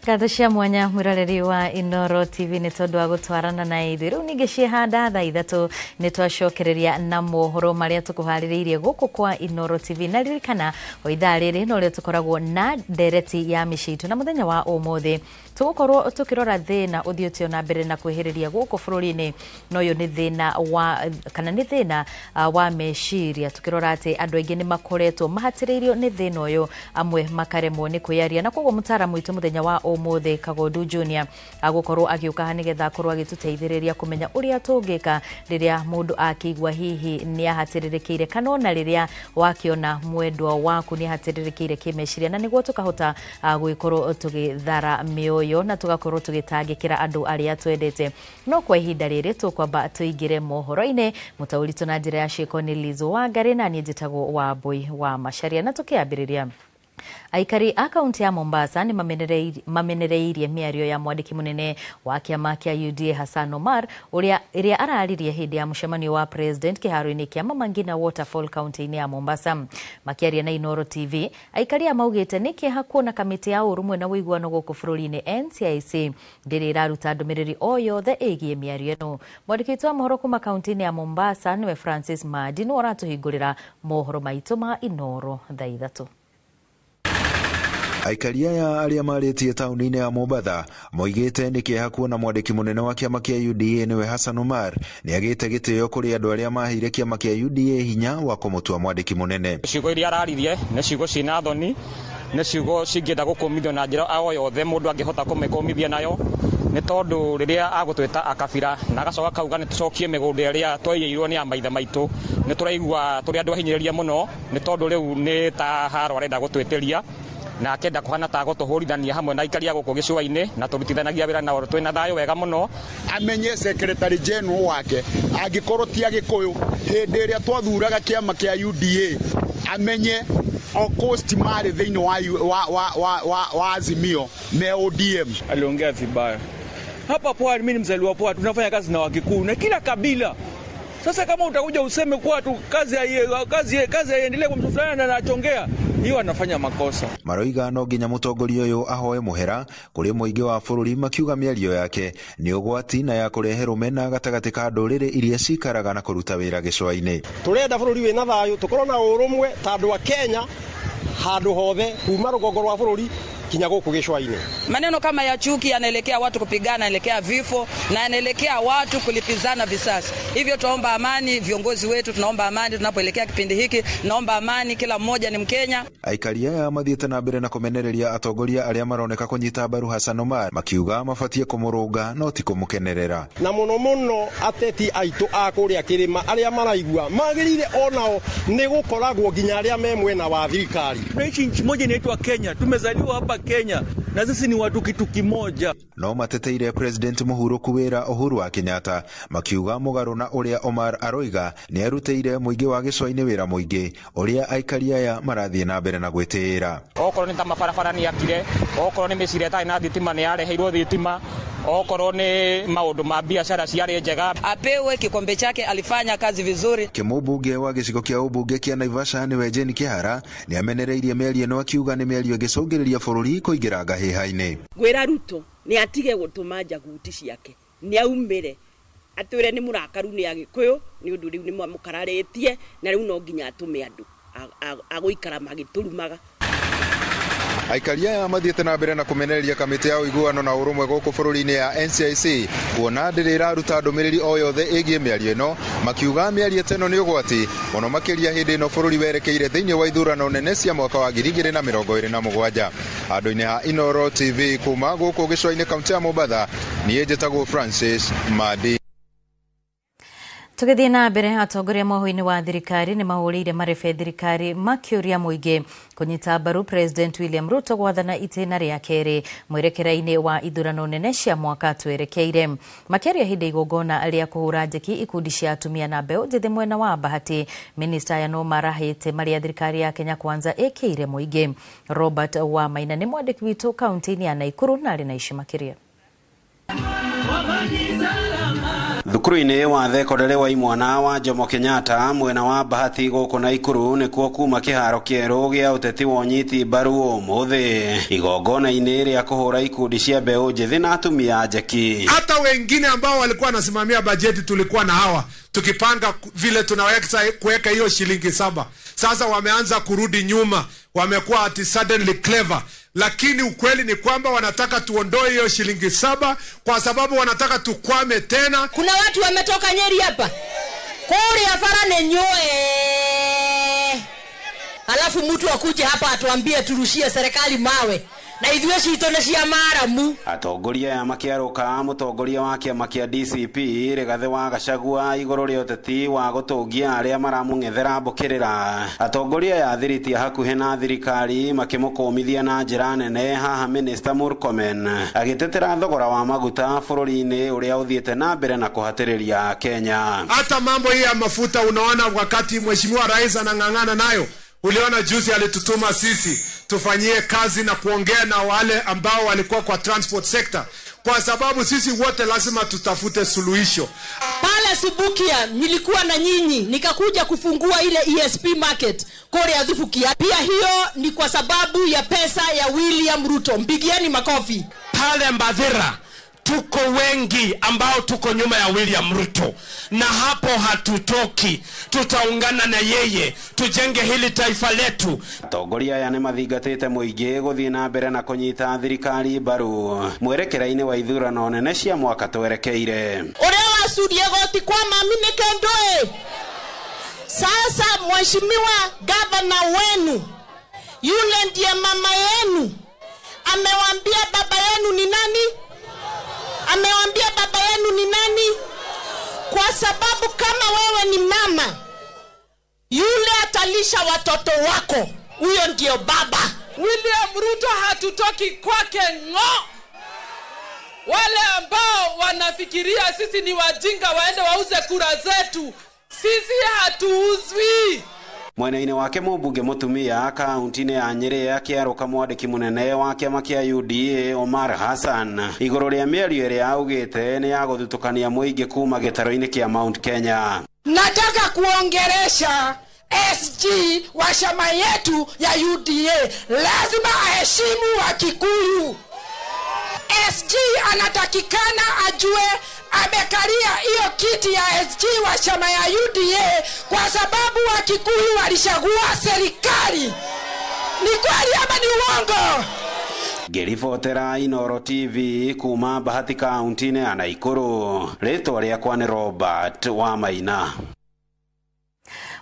Gathashia mwanya mwirareri wa Inoro TV ni tondu wa gutwarana na ithuĩ riu ninge handa thaa 3 ni twacokereria na mohoro maria tukuhaririirie guku kwa Inoro TV na ririkana o ithaa riri no rio tukoragwo na ndereti ya micitu na muthenya wa umuthi tugukorwo tukirora thina uthiotio na mbere na kwihiriria guku bururi-ini no yo ni thina wa meciria tukirora ati andu aingi ni makoretwo mahatiriirio ni thina uyu amwe makaremwo ni kwiaria na koguo mutaramu witu muthenya wa umuthi Kagondu Junior agukorwo agiuka hanigetha akorwo agituteithiriria kumenya uria tungika riria mundu akigwa hihi ni ahatiririkiire kana ona riria wakiona mwendwa waku ni ahatiririkiire kimeciria na niguo tukahota gwikorwo tugithara mioyo na tugakorwo tugitangikira andu aria twendete no kwa ihinda riri tukwamba tuingire mohoro-ini mutauritu na njira ya Sheko ni Lizo wa Ngari na nie njitagwo wa Boy wa Macharia na tukiambiriria aikari a kaunti ya Mombasa ni mamenereirie miario ya mwandiki munene wa kiama kia UDA Hassan Omar iria araririe hindi ya mucemanio wa president kiharo-ini kia Mama Ngina Waterfall kaunti-ini ya Mombasa. Makiaria na Inoro TV aikari amaugite ni kieha kuona kamiti ya urumwe na wiguano guku bururi-ini NCIC ndiri iraruta ndumiriri o yothe igie miario ino. Mwandiki wa mohoro kuma kaunti-ini ya Mombasa niwe Francis Madi ni aratuhingurira mohoro maitu ma Inoro thaa 3. Aikaria ya aria maritie tauni-ini ya Mombasa moigite ni kieha kuona mwandiki munene wa kiama kia UDA niwe Hassan Omar ni agite gitio kuri andu aria mahire kiama kia UDA hinya wa kumutua mwandiki munene. Ciugo iria araririe ni ciugo cina thoni, ni ciugo cingienda gukumithio na njira o yothe mundu angihota kumikumithia nayo ni tondu riria agutwita akabira na agacoka kauga ni tucokie migundi iria twaiyirwo ni amaithe maitu ni turaigua turi andu ahinyiriria muno ni tondu riu ni ta haro arenda gutwitiria na akenda kuhana ta gutuhurithania hamwe na ikaria guku gicua-ini na turutithanagia wira na twina thayo wega muno. Amenye secretary general wake angikorwo ti agikuyu hindi iria twathuraga kiama kia UDA amenye August mari thiini wa Azimio me ODM. Aliongea vibaya hapa Pwani. Mimi ni mzaliwa Pwani, tunafanya kazi na Wakikuyu na kila kabila. Sasa kama utakuja useme kwa tu kazi iendelee kwa mtu fulani na anachongea, hiyo anafanya makosa. Maroiga no nginya mutongoria uyu ahoe muhera kuri muingi wa bururi makiuga miario yake ni ugwati na ya kurehe rumena gatagati ka nduriri iria cikaraga na kuruta wira gicua-ini. Turenda bururi wina thayu tukorwo na urumwe tandu wa Kenya handu hothe kuma rugongo rwa bururi kinya guku gicua-ini. Maneno kama ya chuki yanaelekea watu kupigana, yanaelekea vifo na yanaelekea watu kulipizana visasi. Hivyo tuomba amani, viongozi wetu tunaomba amani tunapoelekea kipindi hiki, naomba amani, kila mmoja ni Mkenya. Aikaria ya mathiete na mbere na kumenereria atongoria aria maroneka kunyita mbaru Hassan Omar makiuga mabatie kumurunga no ti kumukenerera. Na muno ateti aitu a kuria kirima aria maraigua magirire onao ni gukoragwo nginya aria me mwena wa thirikari. Nchi moja inaitwa Kenya, tumezaliwa hapa Kenya na sisi ni watu kitu kimoja. No mateteire president muhuruku wira Uhuru wa Kenyatta makiuga mugaru na uria Omar aroiga ni arutĩire muingi wa gicua-ini wira muingi uria aikaria ya marathie na mbere na gwitĩra. Okorwo ni ta mabarabara ni akire, okorwo ni micire ta ina thitima ni areheirwo thitima, okorwo ni maundu ma biashara ciarĩ njega. Apewe kikombe chake, alifanya kazi vizuri. Kimubunge wa gicigo kia ubunge kia Naivasha niwe Jane Kihara ni amenereirie mĩario no akiuga ni mĩario gicungiriria bururi kuingira ngahiha-ini. Gwira Ruto ni atige gutuma njaguti ciake ni aumire atwire ni murakaru ni agikuyu ni undu riu ni mukararitie na riu no nginya atume andu aguikara magiturumaga. Aikaria ya mathiete na mbere na kumenereria kamiti ya uiguano na urumwe guku bururi-ini ya NCIC kuona ndiri iraruta ndumiriri o yothe igie miario ino makiuga miario teno ni ugwati muno makiria hindi ino bururi werekeire thiini wa ithurano nene cia mwaka wa 2027. Handu-ini ha Inoro TV kuma guku gicua-ini kaunti ya Mombasa nie njitagwo Francis Madi. Tugithie na mbere atongoria moho-ini wa thirikari ni mahurire marebe thirikari makiuria muingi kunyita mbaru President William Ruto gwathana itena ria keri mwerekera-ini wa ithurano nene cia mwaka twerekeire. Makiaria hindi igongona ria kuhura njeki ikundi cia atumia na mbeu njithi mwena wa Bahati, Minister ya no marahite maria thirikari ya Kenya Kwanza ikiire muingi. Robert wa Maina ni mwandiki witu kaunti-ini ya Naikuru na ari na ici makiria. Thukuru-inĩ wa thekondarĩ wa imwana wa Jomo Kenyatta mwena wa Bahati gũkũ Naikuru nĩkuo kuma kĩharo kĩerũ gĩa ũteti wa ũnyiti mbaru ũmũthĩ igongona-inĩ rĩa kũhũra ikundi cia mbeũ njĩthĩ na atumia njeki. Hata wengine ambao walikuwa wanasimamia bajeti tulikuwa na hawa tukipanga vile tunaweza kuweka hiyo shilingi 7. Sasa wameanza kurudi nyuma, wamekuwa ati suddenly clever. Lakini ukweli ni kwamba wanataka tuondoe hiyo shilingi 7 kwa sababu wanataka tukwame tena. Kuna watu wametoka Nyeri hapa. Kuri afara nenyoe. Alafu mtu akuje hapa atuambie turushie serikali mawe. Na ithuĩ citũ nĩ cia maramu. Atongoria ya makiaruka mutongoria wa kĩama kĩa DCP Rigathĩ wa Gachagua igũrũ rĩa ũteti wa gũtũngia arĩa maramũng'ethera mbũkĩrĩra. Atongoria ya thiriti hakuhĩ na thirikari makĩmũkũmithia na njĩra nene haha Minister Murkomen agĩtetera thogora wa maguta bũrũri-inĩ ũrĩa ũthiĩte na mbere na kũhatĩrĩria Kenya. Hata mambo hii ya mafuta unaona wakati mheshimiwa rais anang'ang'ana nayo. Uliona juzi alitutuma sisi tufanyie kazi na kuongea na wale ambao walikuwa kwa transport sector, kwa sababu sisi wote lazima tutafute suluhisho. Pale Subukia nilikuwa na nyinyi nikakuja kufungua ile ESP market kule ya Subukia. Pia hiyo ni kwa sababu ya pesa ya William Ruto. Mpigieni makofi. Pale Mbadhira tuko wengi ambao tuko nyuma ya William Ruto, na hapo hatutoki. Tutaungana na yeye tujenge hili taifa letu. Atongoria aya nĩmathingatĩte mũingĩ gũthiĩ na mbere na kũnyita thirikari mbaru mwerekera-inĩ wa ithurano nene cia mwaka twerekeire. Ũrĩa wacudie goti kwa mami nĩ kĩndũ. Sasa mheshimiwa gavana wenu yule ndiye mama yenu amewaambia baba yenu ni nani? Amewaambia baba yenu ni nani? Kwa sababu kama wewe ni mama, yule atalisha watoto wako, huyo ndio baba. William Ruto hatutoki kwake ngo. Wale ambao wanafikiria sisi ni wajinga waende wauze kura zetu, sisi hatuuzwi. Mwena-inĩ wake mũmbunge mũtumia kaunti-inĩ ya Nyeri akĩarũka mwandĩki mũnene wa kĩama kĩa UDA Omar Hassan igũrũ rĩa mĩario ĩrĩa augĩte nĩ ya gũthutũkania mũingĩ kuma gĩtaro-inĩ kĩa Mount Kenya. Nataka kuongeresha SG wa chama yetu ya UDA, lazima aheshimu Wakikuyu. SG anatakikana ajue amekalia hiyo kiti ya SG wa chama ya UDA kwa sababu Wakikuyu walishagua serikali. Ni kweli ama ni uongo? Ngĩribotera Inooro TV kuma Bahati kaunti-inĩ ya Naikuru. Rĩtwa rĩakwa nĩ Robert Wamaina.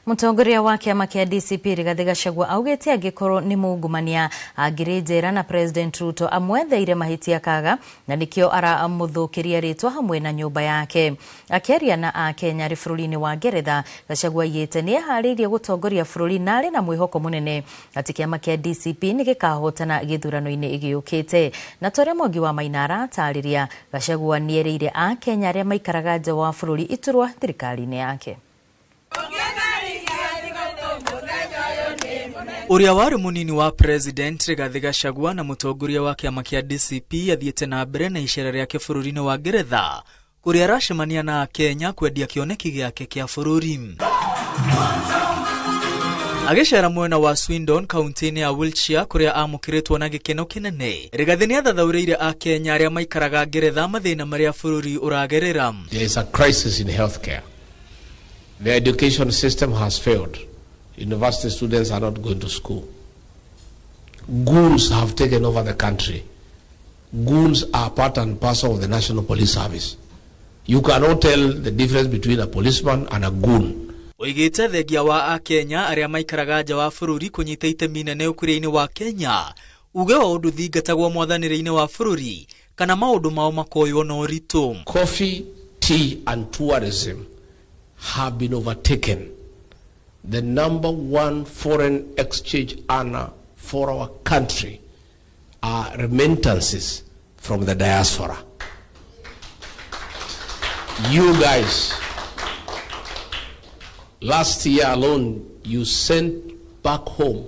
Mũtongoria wa kĩama kĩa DCP Rigathĩ Gachagua augĩte angĩkorwo nĩ mũngumania angĩrĩ njera na President Ruto amwetheire mahĩtia kaga na nĩkĩo aramũthũkĩria rĩtwa hamwe na nyũmba yake. Akĩaria na Akenya arĩ bũrũri-inĩ wa Ngeretha, Gachagua augĩte nĩ eharĩirie gũtongoria bũrũri na arĩ na mwĩhoko mũnene atĩ kĩama kĩa DCP nĩ gĩkahotana gĩthurano-inĩ gĩũkĩte. Na Tore Mwangi wa Maina aratarĩria Gachagua nĩ erĩire Akenya arĩa maikaraga nja wa bũrũri iturwa thirikari-inĩ yake. Uria wari munini wa President Rigathĩ Gachagua na mũtongoria wa kĩama kĩa DCP athiĩte na mbere na icera rĩake bũrũri-inĩ wa Ngeretha kũrĩa aracemania na Kenya kwendia kĩoneki gĩake kĩa bũrũri. Agĩcera mwena wa Swindon kaunti-inĩ ya Wiltshire kũrĩa amũkĩrĩtwo na gĩkeno kĩnene. Rigathĩ nĩ athathaurĩire Akenya arĩa maikaraga Ngeretha mathĩna marĩa bũrũri ũragerera. There is a crisis in healthcare. The education system has failed. University students are not going to school. Goons have taken over the country. Goons are part and parcel of the National Police Service. You cannot tell the difference between a policeman and a goon. Oigĩte thengia wa Akenya arĩa maikaraga nja wa bũrũri kũnyita itemi inene ũkũria-inĩ wa Kenya uge wa ũndũ thingatagwo mwathanĩre-inĩ wa bũrũri kana maũndũ mao makoywo na ũritũ. Coffee, tea and tourism have been overtaken. The #1 foreign exchange earner for our country are remittances from the diaspora. You guys, last year alone, you sent back home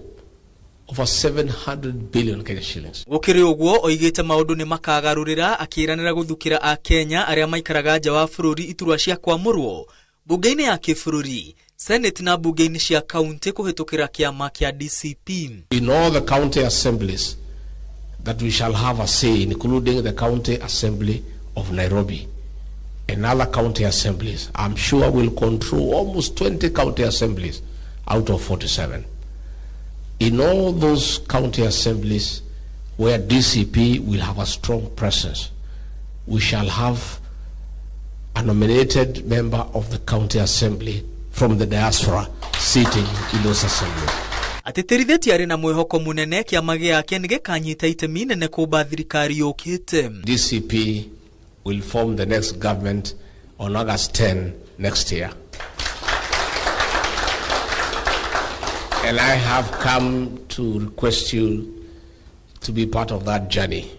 over 700 billion Kenya shillings. Gukiri uguo oigite maundu ni makagarurira akiranira guthukira a Kenya aria maikaraga nja wa bururi iturwa cia kwamurwo bunge-ini ya kibũrũri, Senate na bunge-ini cia county kuhitukira kiama kia DCP. In all the county assemblies that we shall have a say, including the county assembly of Nairobi and other county assemblies, I'm sure we'll control almost 20 county assemblies out of 47. In all those county assemblies where DCP will have a strong presence, we shall have a nominated member of the county assembly from the diaspora sitting in those assemblies. Ateterithitie ari na mwihoko munene kiama giake nigikanyita itemi nene kumba thirikari yukite. DCP will form the next government on August 10 next year. And I have come to request you to be part of that journey.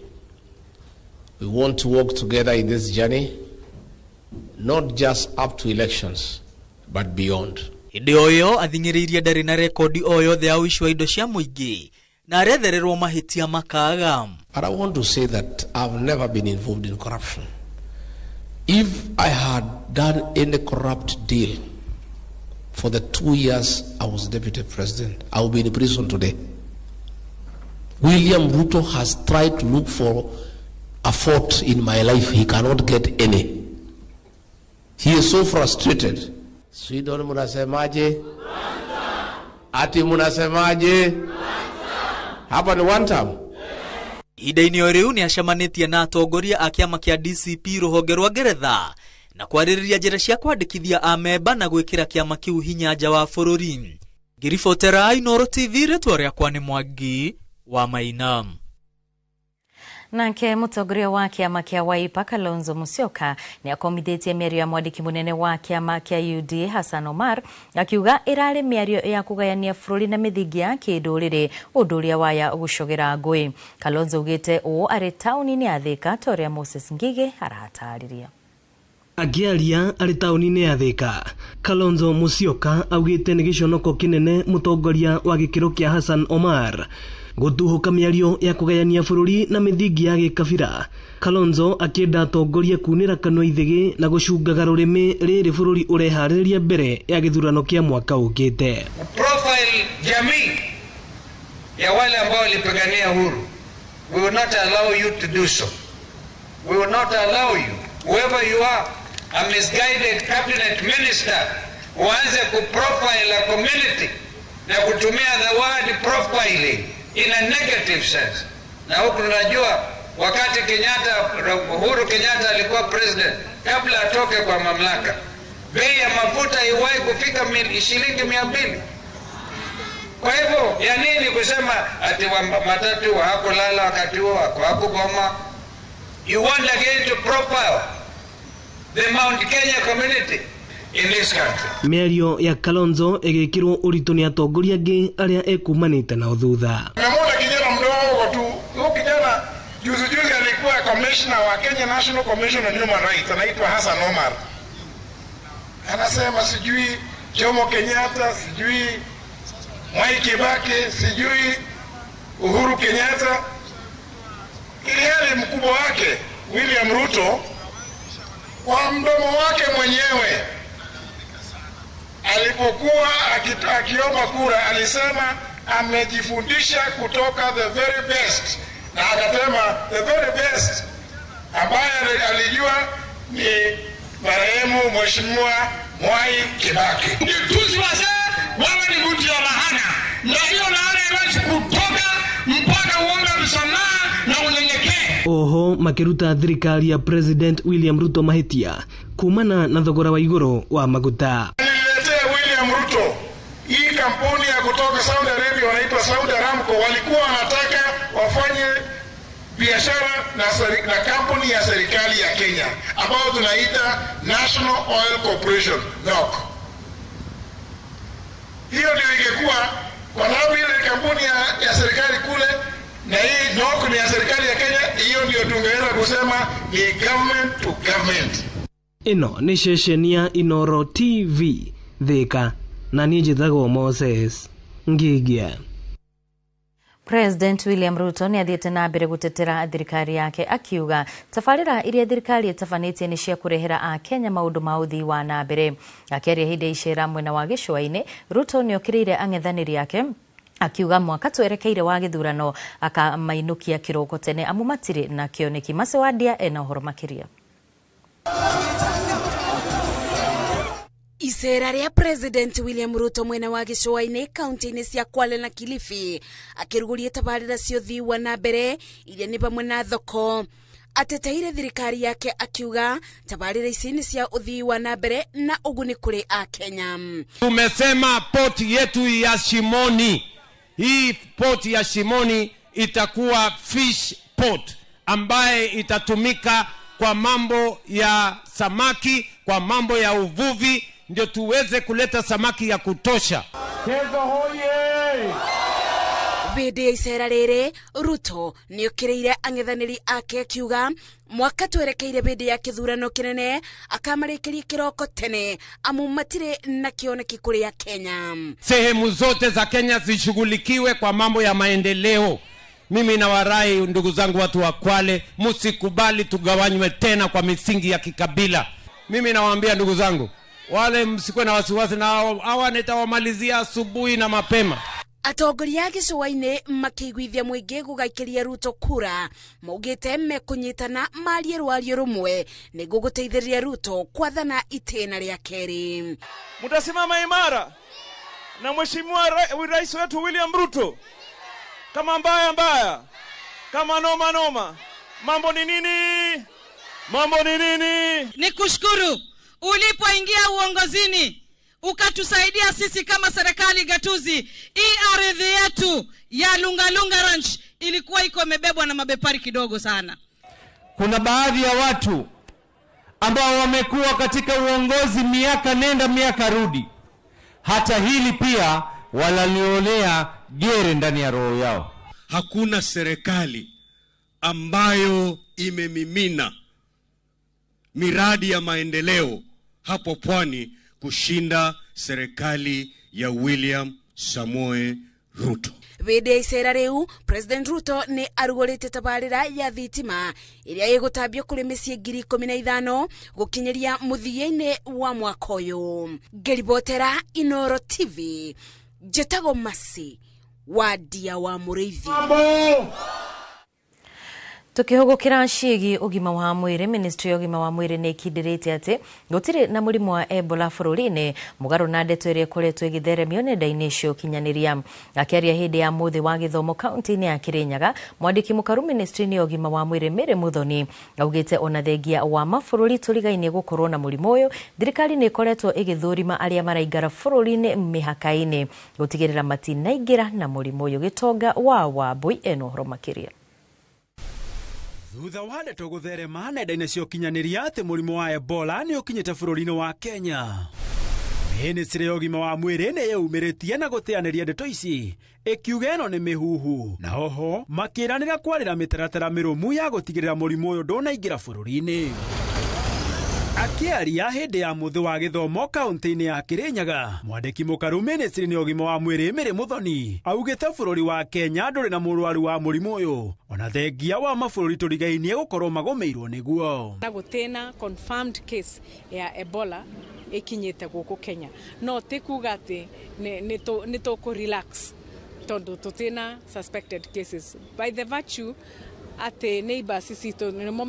We want to work together in this journey, not just up to elections, but beyond. Hĩndĩ oyo athing'ĩrĩirie ndarĩ na rekodi o yothe ya ũici wa indo cia mũingĩ na arethererwo mahĩtia makaga. But I want to say that I've never been involved in corruption. If I had done any corrupt deal for the 2 years I was deputy president, I would be in prison today. William Ruto has tried to look for a fault in my life. He cannot get any. He is so frustrated. Sweden munasemaje? Ati munasemaje? Hapa ni one time. Ihinda-inĩ o rĩu nĩ acemanitie na atongoria a kĩama kĩa DCP rũhonge rwa Ngeretha na kwarĩrĩria njĩra cia kwandĩkithia amemba na gwĩkĩra kĩama kĩu hinya nja wa bũrũri. Ngiribotera Inooro TV, rĩtwa rĩakwa nĩ Mwangi wa Maina. Nake mũtongoria wa kĩama kĩa Wiper Kalonzo Musyoka nĩ akomitĩtie mĩario ya mwandĩki mũnene wa kĩama kĩa UDA Hassan Omar akiuga ĩrarĩ mĩario ya kũgayania bũrũri na mĩthingi ya kĩndũrĩrĩ ũndũ ũrĩa waya gũcogera ngũĩ. Kalonzo augĩte ũũ arĩ taũni-inĩ ya Thika ta ũrĩa Moses Ngige aratarĩria. Akiaria arĩ taũni-inĩ ya Thika, Kalonzo Musyoka augĩte nĩ gĩconoko kĩnene mũtongoria wa gĩkĩro kĩa Hassan Omar gutuhuka mĩario ya kugayania bũrũri na mĩthingi ya gĩkabira. Kalonzo akĩenda atongoria kunĩra kanua ithĩgĩ na gũcungaga rũrĩmĩ rĩrĩ bũrũri ũreharĩrĩria mbere ya gĩthurano kĩa mwaka ũkĩte. Profile jamii ya wale ambao walipigania uhuru. We will not allow you to do so. We will not allow you, whoever you are, a misguided cabinet minister, uanze kuprofile a community na kutumia the word profiling in a negative sense. Na huku tunajua wakati Uhuru Kenyatta alikuwa president, kabla atoke kwa mamlaka, bei ya mafuta iwahi kufika shilingi 200. Kwa hivyo ya nini kusema ati matatu hakulala wakati huo hakugoma? You want again to profile the Mount Kenya community in this country. Mĩario ya Kalonzo ĩgĩkĩrwo ũritũ nĩ atongoria angĩ arĩa ekumanĩte na thutha. Nimeona kijana mdogo tu. Huyo kijana juzi alikuwa commissioner wa Kenya National Commission on Human Rights, anaitwa Hassan Omar. Anasema sijui Jomo Kenyatta, sijui Mwai Kibaki, sijui Uhuru Kenyatta. Ili mkubwa wake William Ruto kwa mdomo wake mwenyewe alipokuwa akiomba kura alisema amejifundisha kutoka the very best, na akasema the very best ambaye alijua ni marehemu Mheshimiwa Mwai Kibaki. Tusi wazee wewe ni mtu ya lahana, na hiyo lahana haiwezi kutoka mpaka uombe msamaha na unyenyekee. Oho makiruta thirikari ya President William Ruto mahitia kumana na thogora wa igũrũ wa maguta. Niletea William Ruto hii kampuni ya kutoka Saudi Arabia wanaitwa Saudi Aramco, walikuwa wanataka wafanye biashara na kampuni ya serikali ya Kenya ambayo tunaita National Oil Corporation NOC. Hiyo ndio ingekuwa, kwa sababu ile kampuni ya serikali kule na hii NOC ni ya serikali ya Kenya, hiyo ndio tungeweza kusema ni government to government. Ino ni ceceni ya Inooro TV Thika na niĩ njĩtagwo Moses Ngige. President William Ruto ni athiĩte na mbere gutetera thirikari yake akiuga tabarĩra iria thirikari ĩtabanĩtie nĩ cia kũrehera a Kenya maũndũ ma ũthii wa na mbere. Akĩaria hĩndĩ icera mwena wa gĩcũa-inĩ, Ruto nĩ okĩrĩire ang'ethanĩri ake akiuga mwaka twerekeire wa gĩthurano akamainukia kĩroko tene amu matirĩ na kĩoneki. Macewadia ena ũhoro makĩria. Icera ria President William Ruto mwena wa gĩcũa-inĩ kaunti-inĩ cia Kwale na Kilifi akĩruguria tabarĩra cia ũthii wa na mbere iria nĩ pamwe na thoko. Ateteire thirikari yake akiuga tabarĩra ici nĩ cia ũthii wa na mbere na ũguni kũrĩ a Kenya. Tumesema port yetu ya Shimoni, hii port ya Shimoni itakuwa fish port ambaye itatumika kwa mambo ya samaki, kwa mambo ya uvuvi, ndio tuweze kuleta samaki ya kutosha. Kezo hoye! Bidi ya icera rĩrĩ, Ruto nĩ okĩrĩire ang'ethanĩri ake akiuga mwaka twerekeire bidi ya kĩthurano kĩnene akamarĩkĩria kĩroko tene amu matirĩ na kĩoneki kũrĩ a Kenya. Sehemu zote za Kenya zishughulikiwe kwa mambo ya maendeleo. Mimi na warai ndugu zangu watu wa Kwale, msikubali tugawanywe tena kwa misingi ya kikabila. Mimi nawaambia ndugu zangu, wale msikwe na wasiwasi na hawa nitawamalizia asubuhi na mapema. Atongoria a gĩcũa-inĩ makĩiguithia mũingĩ gũgaikĩria Ruto kura, maugĩte mekũnyitana marie rwario rũmwe nĩguo gũteithĩrĩria Ruto kwathana itĩna rĩa kerĩ. Mtasimama imara na mheshimiwa rais wetu William Ruto kama mbaya, kama noma. Mambo ni nini? Nikushukuru ulipoingia uongozini ukatusaidia sisi kama serikali gatuzi. Hii ardhi yetu ya Lungalunga Ranch ilikuwa iko imebebwa na mabepari kidogo sana. Kuna baadhi ya watu ambao wamekuwa katika uongozi miaka nenda miaka rudi. Hata hili pia walaliolea gere ndani ya roho yao. Hakuna serikali ambayo imemimina miradi ya maendeleo hapo pwani kushinda serikali ya William Samoei Ruto. Bidi icera rĩu, President Ruto nĩ arugũrĩte tabarĩra ya thitima ĩrĩa ĩgũtambio kũrĩ mĩciĩ 15,000 gũkinyĩria mũthia-inĩ wa mwaka ũyũ. Ngeribotera Inooro TV, Njĩtagwo Masi wa Ndia wa Mũrĩithi. Tukihugukira ciĩgiĩ ũgima wa mwĩrĩ, Ministry ya ũgima wa mwĩrĩ nĩ ikindĩrĩte atĩ gũtirĩ na mũrimũ wa Ebola bũrũri-inĩ, mũgarũ na ndeto ĩrĩa ĩkoretwo ĩgĩtheremio nenda-inĩ cia ũkinyanĩria. Akĩaria hĩndĩ ya mũthĩ wa gĩthomo kaunti-inĩ ya Kĩrĩnyaga, mwandĩki mũkaru Ministry-inĩ ya ũgima wa mwĩrĩ Mary Muthoni augĩte ona thengia wa mabũrũri tũrigainie gũkorwo na mũrimũ ũyũ, thirikari nĩ ĩkoretwo ĩgĩthũrima arĩa maraingĩra bũrũri-inĩ mĩhaka-inĩ gũtigĩrĩra matinaingĩra na mũrimũ ũyũ. Gĩtonga wa Wambui ena ũhoro makĩria. Thutha wa ndeto gũtherema nenda-inĩ cia ũkinyanĩria atĩ mũrimũ wa Ebola nĩ ũkinyĩte bũrũri-inĩ wa Kenya, Ministry ya ũgima wa mwĩrĩ nĩ yumĩrĩtie na gũteanĩria ndeto ici ĩkiuga ĩno nĩ mĩhuhu, na oho makĩranĩra kwarĩra mĩtaratara mĩrũmu ya gũtigĩrĩra mũrimũ ũyũ ndũnaingĩra bũrũri-inĩ. Akĩaria hĩndĩ ya mũthĩ wa gĩthomo kaunti-inĩ ya Kĩrĩnyaga, mwandĩki mũkaru Ministry-inĩ ya ũgima wa mwĩrĩ Mary Muthoni augĩte bũrũri wa Kenya ndũrĩ na mũrwaru wa mũrimũ ũyũ, ona thengia wa mabũrũri tũrigainie gũkorwo magũmĩirwo nĩguo. Na gũtĩna confirmed case ya Ebola ikinyĩte gũkũ Kenya, no ti kuga atĩ nĩ tũkũ-relax tondũ tũtĩna suspected cases by the virtue atĩ neighbors citũ nĩmo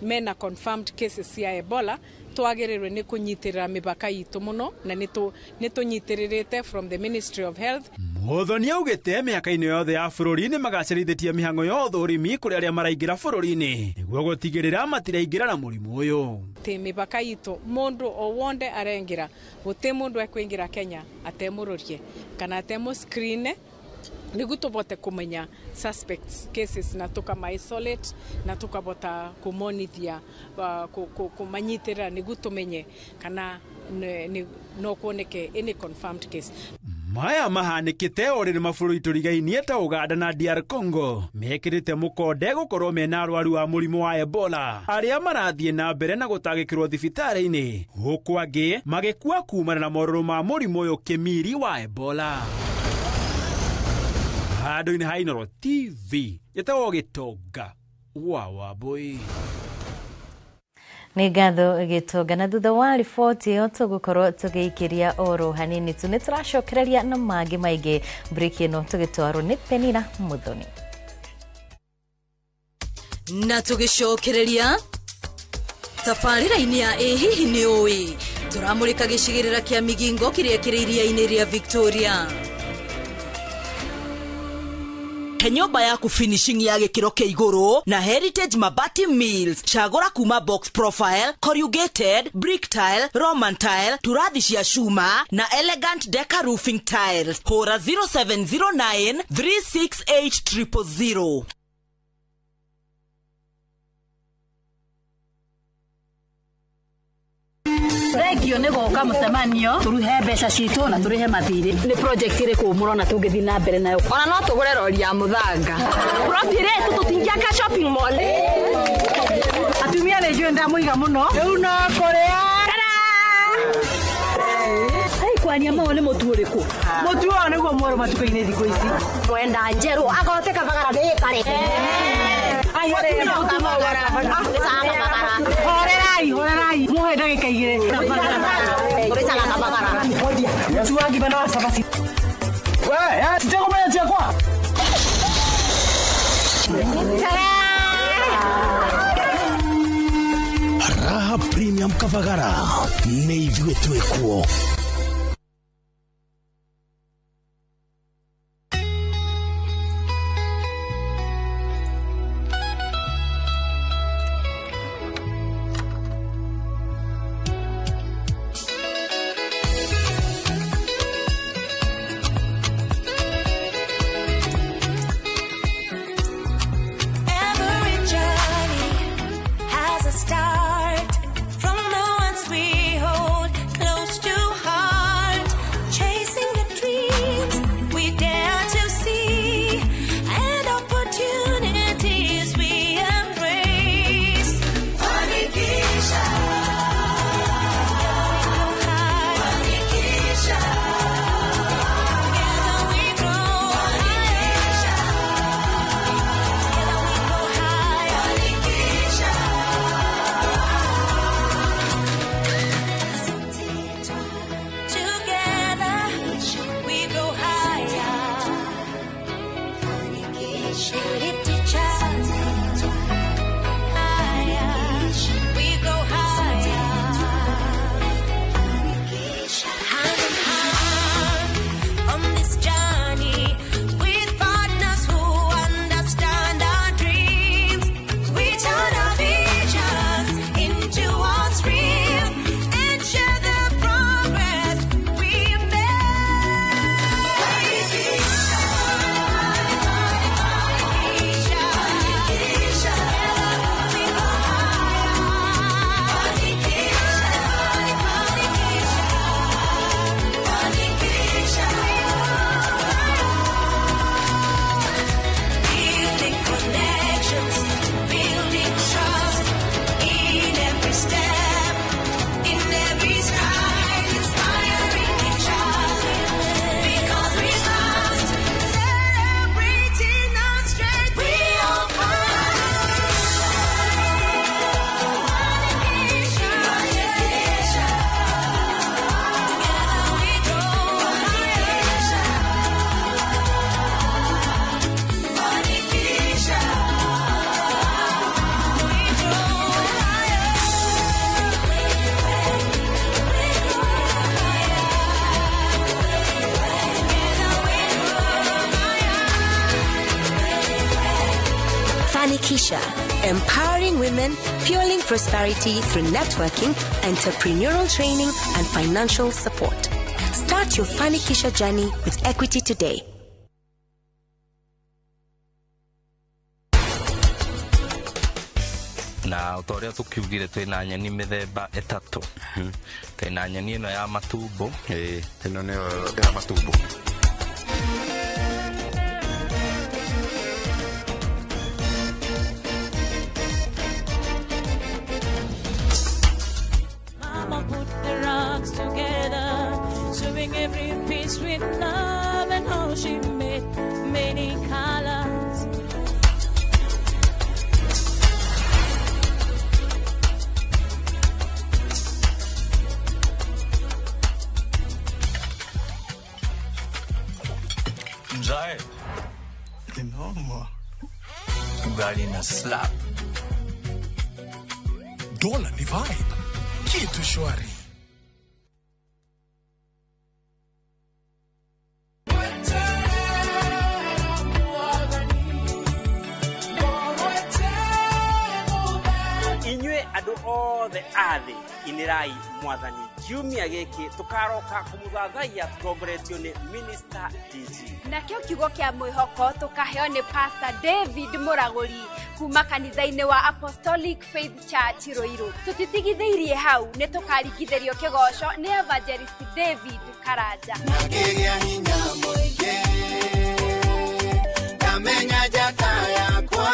mena confirmed cases ya Ebola. Twagĩrĩirwo nĩ kũnyitĩrĩra mĩbaka itũ mũno na nĩ tũnyitĩrĩrĩte from the Ministry of Health. Muthoni augĩte mĩhaka-inĩ yothe ya bũrũri nĩ magacĩrithĩtie mĩhang'o ya ũthũrimi kũrĩ arĩa maraingĩra bũrũri-inĩ nĩguo gũtigĩrĩra matiraingĩra na mũrimũ ũyũ. Tĩ mĩbaka itũ mũndũ o wonde arengĩra, gũtĩ mũndũ ekũingĩra Kenya atemũrũrie kana atemũ-screen nĩguo tũbote kũmenya suspects cases na tũkama-isolate na tũkabota kũmonithia kũmanyitĩrĩra nĩguo tũmenye kana no kuoneke any confirmed case. Maya mahanĩkĩte orĩ nĩ mabũrũri tũrigainie ta Uganda na DR Congo mekĩrĩte mũkonde gũkorwo mena arwaru wa mũrimũ wa Ebola arĩa marathiĩ na mbere na gũtangĩkĩrwo thibitarĩ-inĩ, gũkũ angĩ magĩkua kumana na morũrũ ma mũrimũ ũyũ kĩmiri wa Ebola. handũ-inĩ ha Inooro TV gĩtagwo Gĩtonga wa Wambũi. Nĩ ngatho Gĩtonga, na thutha wa riboti ĩyo tũgũkorwo tũgĩikĩria oro hanini tu. Nĩ tũracokereria na mangĩ maingĩ. Break ĩno tũgĩtwarwo nĩ Penina Muthoni. Na tũgĩcokereria tabarĩra-inĩ ya hihi nĩ ũĩ tũramũrĩka gĩcigĩrĩra kĩa Migingo kĩrĩa kĩrĩ iria-inĩ rĩa Victoria. He nyũmba yaku finishing ya gĩkĩro kĩa igũrũ na Heritage Mabati Mills. Cagũra kuma box profile, corrugated, brick tile, Roman tile, turathi cia cuma na elegant decker roofing tiles. Hũra 0709 368 000. Regio nĩ gũka mũcemanio tũruhe mbeca citũ na tũrĩhe mathirĩ. Nĩ project ĩrĩkũ mũrona tũngĩthiĩ na mbere nayo? Ona no tũgũre rori ya mũthanga. Profit rate tũtingĩaka shopping mall. Atumia nĩ njũĩ ndamũiga mũno. Rĩu no kũrĩa. Kwania mao nĩ mũtu ũrĩkũ? Mũtu ũyũ nĩguo mwerũ matuka-inĩ thikũ ici. Mwenda njerũ agote kabagara ndĩkarĩ. Horerai muhe ndagĩka igĩrĩ. Ũrĩcaga kabagara. Mũtu wa ngima na wa cabaci. We, tũtegũmenya ciakwa. Raha Premium Kabagara nĩ ithuĩ twĩkuo. Fanikisha, empowering women, fueling prosperity through networking, entrepreneurial training, and financial support. Start your Fanikisha journey with Equity today. Na utoria tukiugire twina nyeni mithemba etatu. Twina nyeni ino ya matumbo, ino ni ya matumbo. Mama put the rocks together, sewing every piece with love, and how she made many ina slap. Dola ni vibe, kitu shwari. Inywe adu all the earth inirai mwathani kiumia giki tukaroka kumuthathaiya tutongoretio ni Minister DG na kio kiugo kia mwihoko tukaheo ni Pastor David Muraguri kuma kanitha-ini wa Apostolic Faith Church Roiro. Tutitigitheirie hau ni tukarigithirio kigosho ni Evangelist David Karanja nagigia hinya muingi kamenya jata yakwa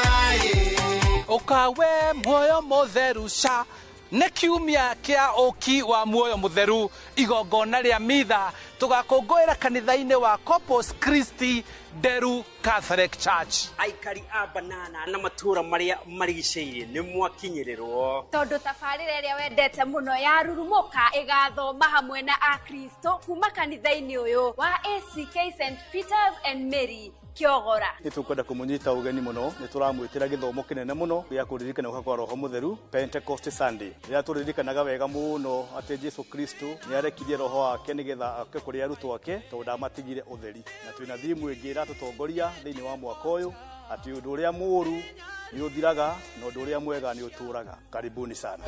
ukawe muoyo mutheru sha ne kiumia kia oki wa muoyo mutheru igongona ria mitha tugakongoera kanitha-ini wa Corpus Christi Deru Catholic Church. Aikari a Banana na matura maria marigiceirie ni mwakinyirirwo tondu tabarira ria wendete muno ya rurumuka igathoma hamwe na Akristo kuma kanitha-ini uyu wa ACK St Peters and Mary Kiogora. Nitukwenda kumunyita ugeni muno nituramwitira githomo kinene muno gya kuririkana kwa roho mutheru Pentecost Sunday. Ya turirikanaga wega muno ati Jesu Kristo niarekirie roho wake nigetha ake kuri arutwo ake tondu amatigire utheri. Na twina thimu ingira tutongoria thiini wa mwaka uyu ati undu uria muru ni uthiraga na undu uria mwega ni uturaga. Karibuni sana.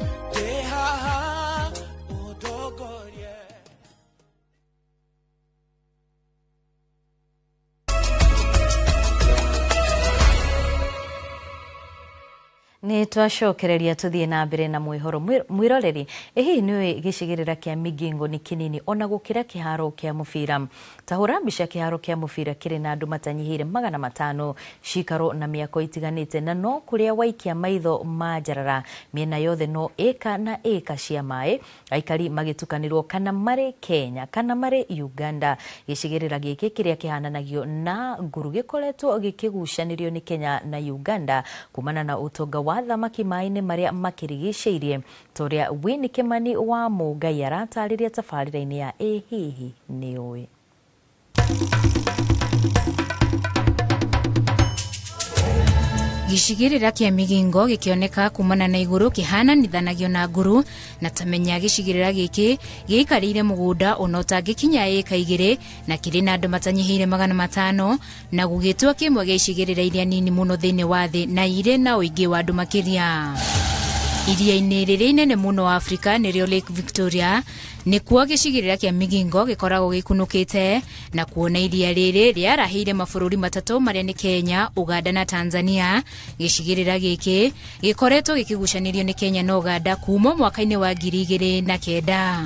Ni twacokereria tuthie na mbere na mwihoro mwiroreri ehi niwe gicigirira kia Migingo ni kinini ona gukira kiharo kia mubira tahura mbica kiharo kia mubira kiri na andu matanyihire 500 cikaro na miako itiganite na no kuria waikia maitho majarara miena yothe no eka na eka cia mai aikari magitukanirwo kana mari Kenya kana mari Uganda gicigirira giki kiria kihananagio na nguru gikoretwo gikigucanirio ni Kenya na Uganda kumana na utonga wa thamaki mai-ini maria makirigiceirie toria Winnie Kimani wa Mugai aratariria tabarira-ini ya hihi ni uwi. Gicigirira kia Migingo gikioneka kumana na iguru kihananithanagio na nguru na tamenya gicigirira giki gikarire mugunda onota gikinya eka 2 na kiri na andu matanyihire 500 na gugitwa kimwe gicigirira iria nini muno thiini wa thi na ire na uingi wa andu makiria. Iria-ini riri inene muno Afrika nirio Lake Victoria nikuo gicigirira kia Migingo gikoragwo gikunukite na kuona iria riri riarahire mabururi matatu maria ni Kenya, Uganda na Tanzania. Gicigirira giki gikoretwo gikigucanirio ni Kenya na Uganda kuma mwaka-ini wa 2009.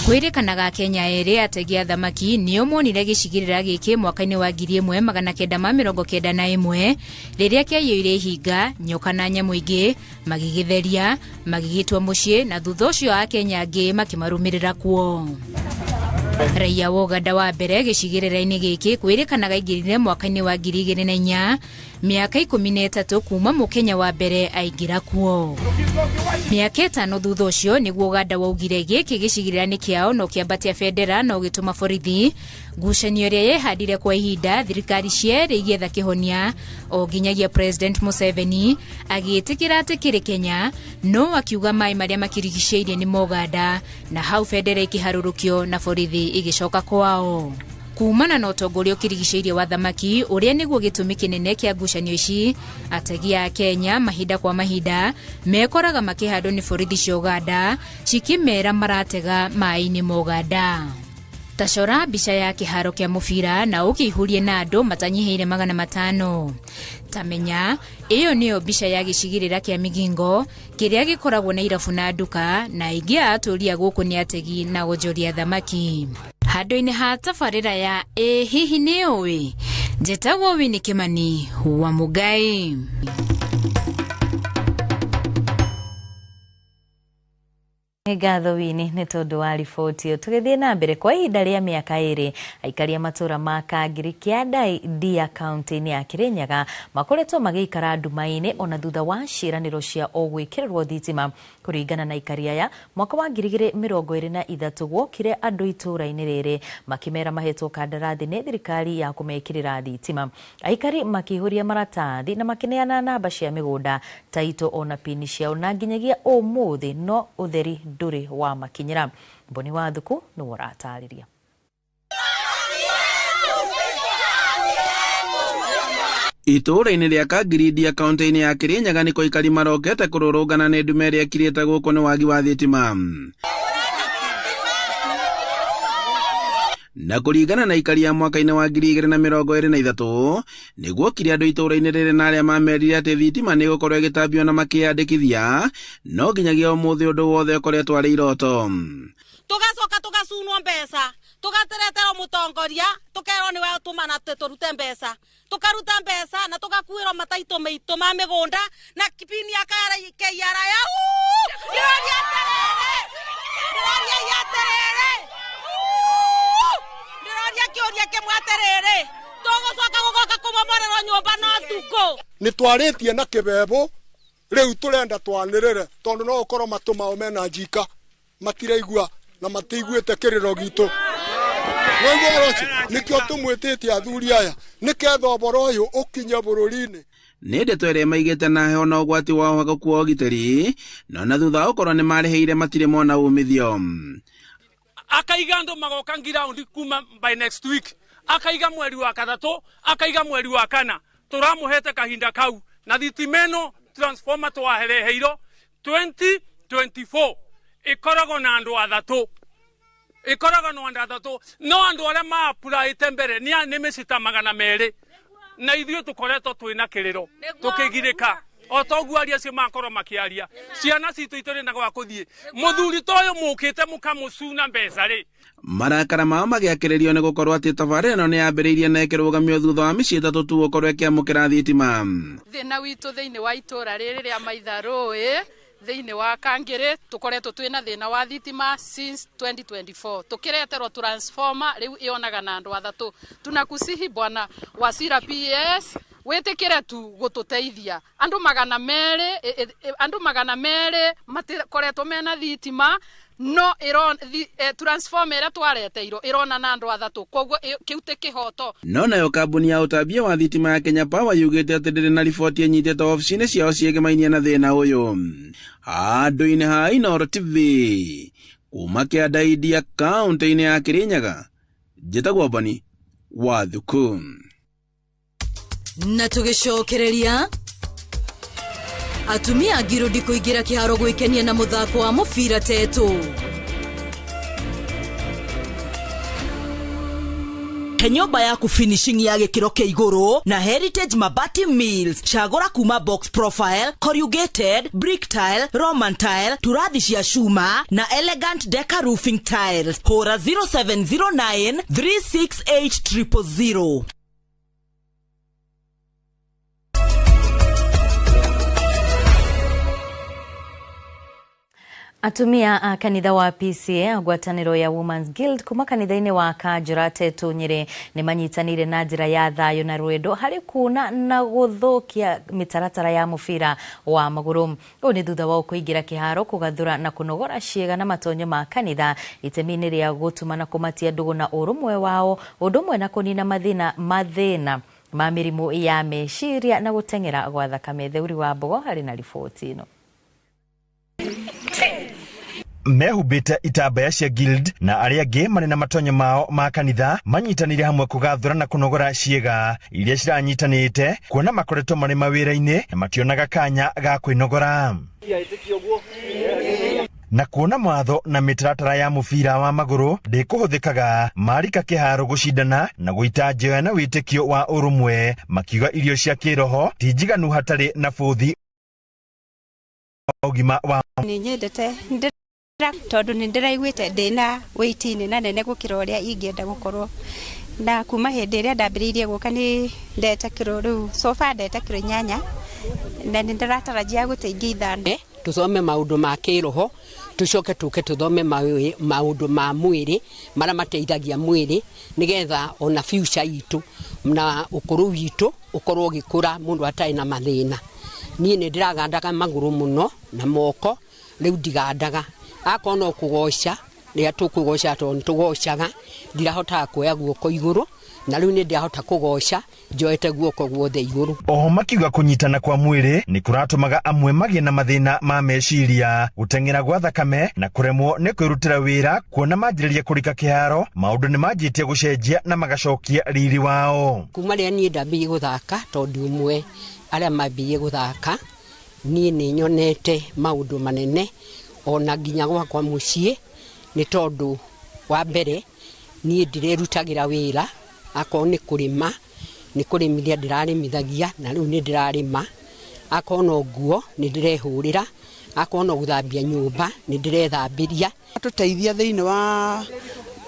Kwirikanaga Kenya ere ategia thamaki nio monire gicigirira giki mwaka-ini wa 1991 riria kiaiyire hinga nyoka na nyamu ingi magigitheria magigitwa mucii na thutha ucio a Kenya angi makimarumirira kuo. Raia wa Uganda wa mbere gicigirira-ini giki kwirikanaga ingirire mwaka-ini wa 2004 miaka 13 kuma Mukenya wa mbere aingira kuo. Miaka 5 thutha ucio niguo Uganda waugire giki gicigirira-ini kiao no kiambatia federa no gituma borithi ngucanio ria yehandire kwa ihinda thirikari ciere igetha kihonia o nginyagia President Museveni agiitikira ati kiri Kenya no akiuga mai maria makirigiceirie ni Uganda na hau federa ikiharurukio na borithi igicoka kwao. Kumana na utongoria ukirigiceirie wa thamaki uria niguo gitumi kinene kia ngucanio ici ategia a Kenya mahinda kwa mahinda mekoraga makihandwo ni borithi cia Uganda cikimera maratega mai-ini ma Uganda. Tacora mbica ya kiharo kia mubira na ukihurie na andu matanyihire 500. Tamenya iyo niyo mbica ya gicigirira kia Migingo kiria gikoragwo na irabu na nduka na ingi aturia guku ni ategi na gojoria thamaki. Handu-ini ha tabarira ya hihi ni uwi njetago Winnie Kimani wa Mugai. Ngatho Wini nĩ tondũ wa riboti ĩyo. Tũgĩthiĩ na mbere kwa ihinda rĩa mĩaka ĩrĩ, aikari a matũũra ma Kangiri kĩa Ndia kaunti-inĩ ya Kirinyaga makoretwo magĩikara nduma-inĩ ona thutha wa ciĩranĩro cia o gwĩkĩrĩrwo thitima. Kũringana na aikari aya, mwaka wa 2023 gwokire andũ itũũra-inĩ rĩrĩ makĩmera mahetwo kandarathi nĩ thirikari ya kũmekĩrĩra thitima. Aikari makĩihũria maratathi na makĩneana namba cia mĩgũnda, taito ona pini ciao, na nginyagia ũmũthĩ no ũtheri ndũrĩ wa makinyĩra. Mboni wa Thuku nĩ ũratarĩria. Itũũra-inĩ rĩa Kangiri Ndia kaunti-inĩ ya Kirinyaga nĩko aikari marokete kũrũrũngana nĩ nduma ĩrĩa ĩkirĩte gũkũ nĩ wagi wa thitima. Na kũringana na aikari ya mwaka-inĩ wa 2023 nĩguo kiri andũ itũũra-inĩ rĩrĩ na arĩa mamerire atĩ thitima nĩ gũkorwo ĩgĩtambio na makĩyandĩkithia, no nginyagia ũmũthĩ ũndũ wothe ũkoretwo arĩ iroto. Tugacoka tugacunwo mbeca, tugateretera mũtongoria, tukerwo nĩ wa tũmana tũrute mbeca, tukaruta mbeca na tugakuĩrwo mataito maitũ ma mĩgũnda na kipini ya KRA ya Nĩ twarĩtie na kĩbebo rĩu turenda twanĩrĩre tondũ no ũkorwo matũ mao mena njika matiraigua na matiguĩte kĩrĩro gitũ. Nĩkĩo tũmwĩtĩtie athuri aya nĩketha ũboro ũyũ ũkinye bũrũri-inĩ. Nĩ ndeto ĩrĩa maigĩte na heho na ũgwati wa ũhagũku wa ũgitĩri, na thutha ũkorwo nĩ marĩhĩire matirĩ mona umithio. Akaiga andũ magoka ngiraundi kuma by next week, akaiga mweri wa gatatũ, akaiga mweri wa kana, tũramũhete kahinda kau na thitimeno transformer twahereheirwo 2024 ikoragwo na andũ athatũ, no andũ arĩa maapuraĩte mbere nĩ mĩcita 200 na ithuĩ tũkoretwo twĩna kĩrĩro tũkĩgirĩka. O toguo aria acio makorwo makĩaria ciana citũ itarĩ na gwa kũthiĩ, mũthuri ta ũyũ mũkĩte mũkamũcuna mbeca rĩ. Marakara mao magĩakĩrĩrio nĩ gũkorwo atĩ tabarĩra ĩno nĩ yambĩrĩirie na ĩkĩrũgamio thutha wa mĩciĩ 3 tu gũkorwo ĩkĩamũkĩra thitima. Thĩna witũ thĩinĩ wa itũũra rĩrĩ rĩa Maitharũĩ thĩinĩ wa Kangiri tukoretwo twĩna thĩna wa thitima since 2024. Tukireterwo transformer rĩu ĩonaga na andũ athatũ. Tunakusihi bwana Wasira PS wĩtĩkĩre tu gũtũteithia. Andũ 200 matikoretwo mena thitima, no transformer ĩrĩa twareteirwo ĩrona na andũ athatũ, koguo kĩu tĩ kĩhoto. No nayo kambuni ya ũtambia wa thitima ya Kenya Power yugĩte atĩ ndĩrĩ na riboti ĩnyitĩte ofici-inĩ ciao ciĩgemainie na thĩna ũyũ. Handũ-inĩ ha Inooro TV kuma kĩa Ndia kaunti-inĩ ya Kirinyaga, njĩtagwo Mboni wa Thuku. Na tũgĩcokereria, atumia Girondi kũingĩra kĩharo gwĩkenia na mũthako wa mũbira Teto. Nyũmba yaku finishing ya gĩkĩro kĩa igũrũ na Heritage Mabati Mills. Cagũra kuma box profile, corrugated, brick tile, Roman tile, turathi cia cuma na elegant deca roofing tiles. Hũra 0709 368 000. Atumia a kanitha wa PCA ngwatanĩro ya Women's Guild kuma kanitha-inĩ wa Kanjũra Teto Nyĩrĩ nĩ manyitanĩire na njĩra ya thayũ na rwendo harĩ kuna na gũthũkia mĩtaratara ya mũbira wa magũrũ. Ũũ nĩ thutha wa kũingĩra kĩharo kũgathũra na kũnogora ciĩga na matonyo ma kanitha itemi-inĩ rĩa gũtuma na kũmatia ndũgũ na ũrũmwe wao, ũndũ ũmwe na kũnina mathĩna ma mĩrimũ ya meciria na gũteng'era gwa thakame. Theuri wa Mbogo harĩ na riboti ĩno. Mehumbĩte itambaya cia Guild na arĩa angĩ marĩ na matonyo mao ma kanitha manyitanĩire hamwe kũgathũra na kũnogora ciĩga iria ciranyitanĩte, kuona makoretwo marĩ mawĩra-inĩ na mationaga kanya ga kwĩnogora. Na kuona mwatho na mĩtaratara ya mũbira wa magũrũ ndĩkũhũthĩkaga, marika kĩharo gũcindana na gũita njeoya na wĩtĩkio wa ũrũmwe, makiuga irio cia kĩroho ti njiganu hatarĩ na bũthi ũgima wa nyendete tondũ nĩ ndĩraiguĩte ndĩna wĩiti-inĩ na nene gũkĩra ũrĩa ingĩenda gũkorwo, na kuma hĩndĩ ĩrĩa ndambĩrĩirie gũka nĩ ndete kiro rĩu sofa ndete kiro 8 na nĩ ndĩratarajia gũteithia ithano. Tusome maundu ma kĩroho tucoke tuke tuthome maundu ma mwiri mara mateithagia mwiri nigetha ona future itu na ukuru witu ukorwo gikura mundu atai na mathina. Nie ni ndiragandaga maguru muno na moko riu ndigandaga akona kugoca ria tukugoca to tugocaga ndirahota kuoya guoko iguru na riu ni ndirahota kugoca njoete guoko guothe iguru. Oho makiuga kunyitana kwa mwiri ni kuratumaga amwe magie na mathina ma meciria gutengera gwa thakame na kuremwo ni kwirutira wira kuona manjiriria kurika kiharo maundu ni manjitie gucenjia na magacokia riri wao. Kuma ria ni ndambi guthaka tondu umwe aria mambie guthaka ni nyonete maundu manene ona nginya gwakwa mucii ni tondu wa mbere ni ndirerutagira wira akon ni kurima ni kurimithia ndiraremithagia na riu ni ndirarima akona nguo ni ndirehurira akona guthambia nyumba ni ndirethambiria tuteithia thiini wa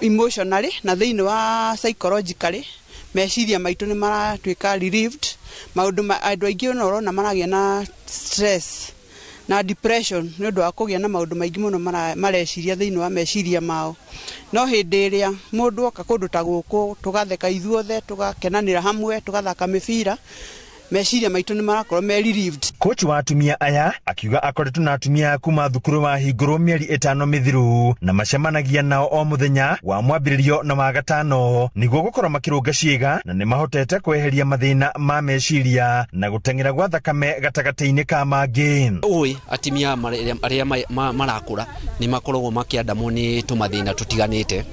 emotionally na thiini wa psychologically meciria maitu ni maratuika relieved maundu andu aingi urona maragia na stress na depression ni undu wa kugia na maundu maingi muno mareciria thiini wa meciria mao no hindi iria mundu oka kundu ta guku tugatheka ithuothe tugakenanira hamwe tugathaka mipira meciria maitu ni marakorwo me relieved. Coach wa atumia aya akiuga akoretwo na atumia kuma thukuru wa hinguru mieri 5 mithiru na macemanagia nao o muthenya wa mwambiririo na wa gatano niguo gukorwo makirunga ciiga na ni mahotete kweheria mathina ma meciria na gutengera gwa thakame gatagati-ini ka mangi. Oi atimia aria marakura ni makoragwo makiandamwo ni tumathina tutiganite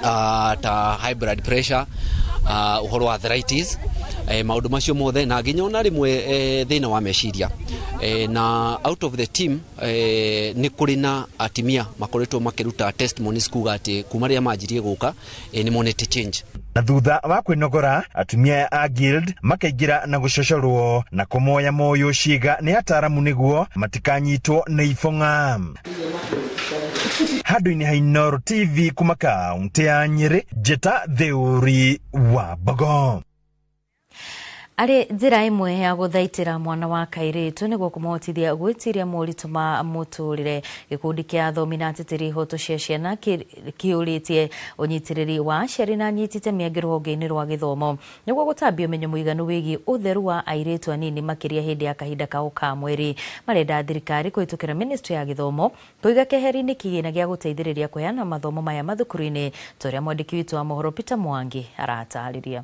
ta high blood pressure uhoro wa arthritis maundu macio mothe na nginya ona rimwe thina wa meciria na out of the team ni kuri na atimia makoretwo makiruta testimonies kuga ati kuma ria manjirie guka ni monete change. Na thutha wa kwinogora atumia a guild makaingira na gucocorwo na kumoya moyo ciiga ni ataramu niguo matikanyitwo ni ibonga. Handu-ini ha Inooro TV kuma kaunti ya Nyeri, Njeta Theuri wa Bogo. Ari njira imwe ya guthaitira mwana wa kairitu niguo kumahotithia gwitiria moritu ma muturire. Gikundi kia athomi na ateteri hoto cia ciana kiuritie unyitiriri wa aciari na anyitite miangi ruhonge-ini rwa githomo niguo gutambia umenyo muiganu wigi utheru wa airitu anini makiria hindi ya kahinda kao ka mweri. Marenda thirikari kuhitukira ministry ya githomo kuiga keheri-ini kigina gia guteithiriria kuheana mathomo maya mathukuru-ini. Toria mwandiki witu wa mohoro Peter Mwangi aratariria.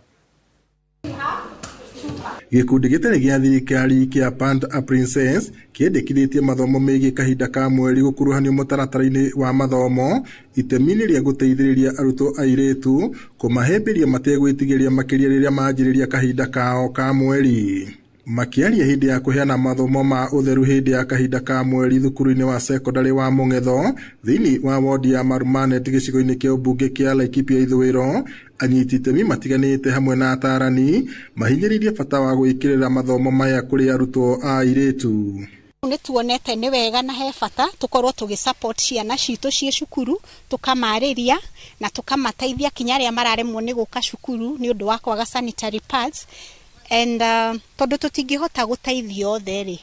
Gikundi gitari gia thirikari kia Pant a Princess kiendekithitie mathomo megi kahinda ka mweri gukuruhanio mutaratara-ini wa mathomo itemini ria guteithiriria arutwo airitu kumahemberia mategwitigiria makiria riria manjiriria kahinda kao ka mweri. Makiaria hindi ya kuheana mathomo ma utheru hindi ya kahinda ka mweri thukuru-ini wa secondary wa Mungetho thiini wa wodi ya Marumanet gicigo-ini kia ubunge kia Laikipia Ithwiro, anyiti itemi matiganite hamwe na atarani mahinyiririe bata wa gwikirira mathomo maya kuri arutwo a airitu. Ni tuonete ni wega na he bata tukorwo tugisupport ciana citu cie cukuru tukamariria na tukamateithia kinya ria mararemwo ni guka cukuru ni undu wa kwaga sanitary pads and tondu tutingihota guteithia othe ri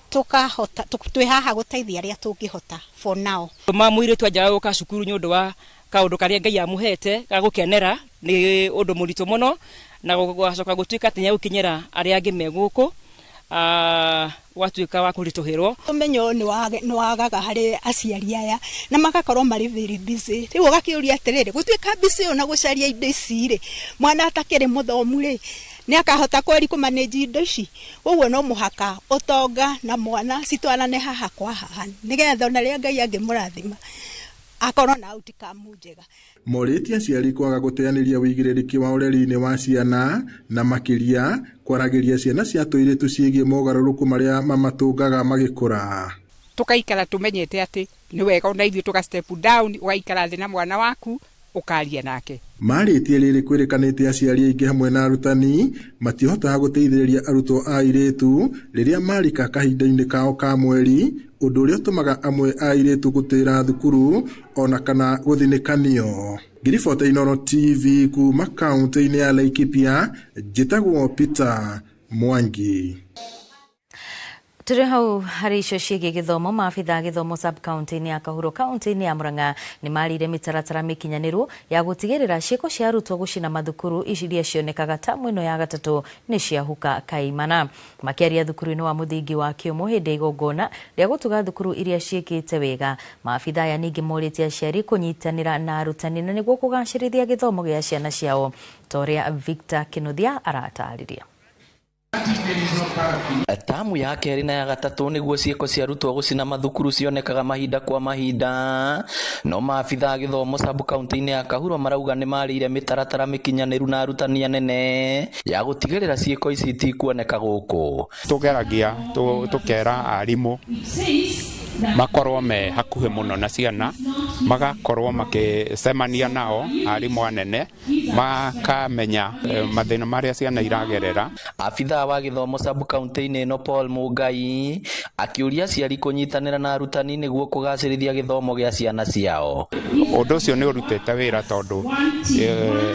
tukahota twi haha guteithia aria tungihota for now. Mamwire twajaga guka cukuru ni undu wa kaundu karia Ngai amuhete ga gukenera ni undu muritu muno na gwacoka gutuika atinya gukinyira aria angi meguku watuika wa kurituhirwo. Umenyo ni wagaga hari aciari aya na magakorwo mari very busy. Riu ugakiuria atiriri gutuika busy ona gucaria indo ici ri mwana atakiri muthomu ri ni akahota kweri kumanage indo ici. Uguo no muhaka utonga na mwana citwarane haha kwa haha nigetha ona ria Ngai angimurathima akorwo na outcome njega. Moritie aciari kwaga guteaniria wigiririki wa ureri-ini wa ciana na makiria kwaragiria ciana cia tuiritu ciigie mogaruruku maria mamatungaga magikura. Tukaikara tumenyete ati ni wega ona ithuĩ tuga step down ugaikara thĩ na mwana waku ukaria nake. Maritie riri kwirikanite aciari aingi hamwe na arutani matihotaga guteithiriria arutwo a airitu riria marika kahinda-ini kao ka mweri, undu uria utumaga amwe a airitu gutira thukuru ona kana guthinikanio. Ngiribota Inooro TV kuma kaunti-ini ya Laikipia, njitagwo Peter Mwangi. Turi hau hari icio ciĩgiĩ gĩthomo, maabitha gĩthomo sub-county-inĩ ya Kahuro county-inĩ ya Murang'a nĩ marire mĩtaratara mĩkinyanĩru ya gũtigĩrĩra ciĩko cia arutwo gũcina mathukuru iria cionekaga tamu ĩno ya gatatũ nĩ ciahuka kaimana. Makĩaria thukuru-inĩ wa mũthingi wa Kĩũmũ hĩndĩ ya igongona rĩa gũtuga thukuru iria ciĩkĩte wega, maabitha aya ningĩ morĩtie aciari kũnyitanĩra na arutani na nĩguo kũgacĩrithia gĩthomo gĩa ciana ciao, ta ũrĩa Victor Kĩnuthia aratarĩria. Tamu ya kerĩ na ya gatatũ nĩguo ciĩko cia arutwo gũcina mathukuru cionekaga mahinda kwa mahinda, no maabitha gĩthomo sub-county-inĩ ya Kahuro marauga nĩ marĩire mĩtaratara mĩkinyanĩru na arutani anene ya gũtigĩrĩra ciĩko ici itikuoneka gũkũ. Tũgeragia tũkera arimũ makorwo me hakuhĩ mũno na ciana, magakorwo makĩcemania nao arimũ anene, makamenya mathĩna marĩa ciana iragerera. Abitha wa gĩthomo sub-county-inĩ ĩno Paul Mũngai akĩũria aciari kũnyitanĩra na arutani nĩguo kũgacĩrithia gĩthomo gĩa ciana ciao. Ũndũ ũcio nĩ ũrutĩte wĩra tondũ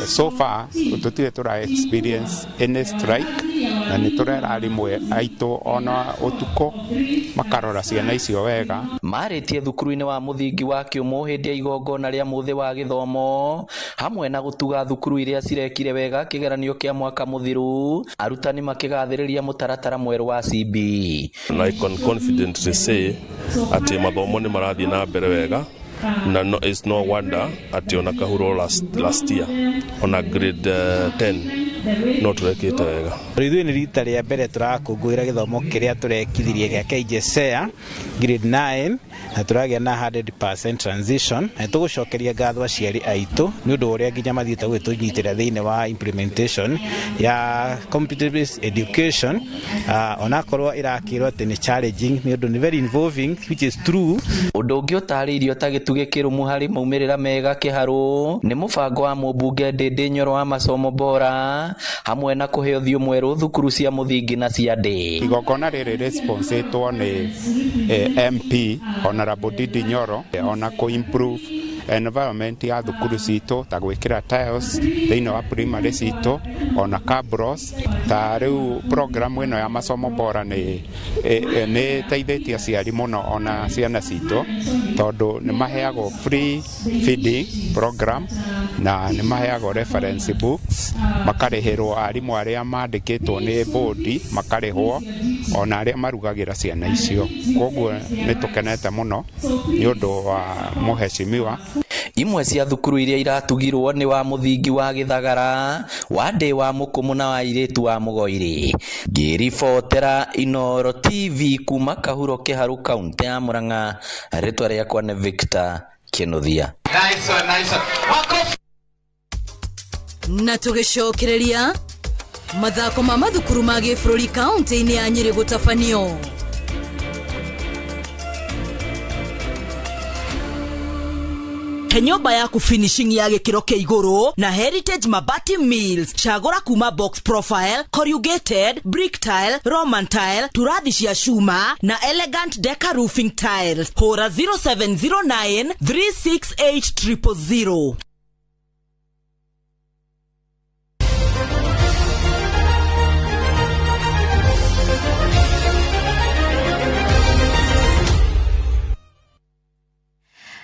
so far tũtirĩ tũra experience any strike, na nĩ tũrera arimũ aitũ ona ũtukũ makarora ciana icio wega. Marĩtie thukuru-inĩ wa mũthingi wa Kĩũmũ hĩndĩ ya igongona rĩa mũthĩ wa gĩthomo, hamwe na gũtuga thukuru iria cirekire wega kĩgeranio kĩa mwaka mũthiru, arutani makĩgathĩrĩria mũtaratara mwerũ wa CB. I can confidently say atĩ mathomo nĩ marathiĩ na mbere wega, na it's no wonder atĩ ona Kahuro last year ona grade 10 no turekĩte wega. Ithuĩ nĩ rita rĩa mbere tũrakũngũĩra gĩthomo kĩrĩa tũrekithirie gĩa KJSEA grade 9 na tũragĩa na 100% transition. Tũgũcokeria ngatho aciari aitũ nĩ ũndũ ũrĩa nginya mathiĩte gwĩtũnyitĩra thĩinĩ wa implementation ya competency education, onakorwo ĩrakĩrwo atĩ nĩ challenging nĩ ũndũ nĩ very involving, which is true. Ũndũ ũngĩ ũtarĩirio ta gĩtugĩ kĩrũmu harĩ maumĩrĩra mega Kĩharũ nĩ mũbango wa mũmbunge Ndĩndĩ Nyoro wa masomo bora, hamwe na kũhe ũthiũ mwerũ thukuru cia mũthingi na cia ndĩ. Igongona rĩrĩ responsetwo nĩ MP Honorable Ndĩndĩ Nyoro ona improve environment ya thukuru citũ, ta gwĩkĩra tiles thĩinĩ wa primary citũ ona cabros. Ta rĩu program ĩno ya masomo bora nĩ teithĩtie aciari mũno ona ciana citũ, tondũ nĩ maheagwo free feeding program na nĩ maheagwo reference books, makarĩhĩrwo arimũ arĩa mandĩkĩtwo nĩ bodi, makarĩhwo ona arĩa marugagĩra ciana icio. Koguo nĩ tũkenete mũno nĩ ũndũ wa mũheshimiwa. Imwe cia thukuru iria iratugirwo nĩ wa mũthingi wa Gĩthagara, wa Ndĩ wa Mũkũmũ na wa Airĩtu wa Mũgoirĩ. Ngĩribotera Inooro TV kuma Kahuro Kĩharũ kaunti ya Murang'a, rĩtwa rĩakwa nĩ Victor Kĩnuthia. Na tũgĩcokereria mathako ma mathukuru ma gĩbũrũri kaunti-inĩ ya Nyĩrĩ gũtabanio. Nyũmba yaku finishing ya gĩkĩro kĩa igũrũ na Heritage Mabati Mills, cagũra kuma box profile, corrugated, brick tile, Roman tile, turathi cia cuma na elegant deca roofing tiles. Hũra 0709 368 000.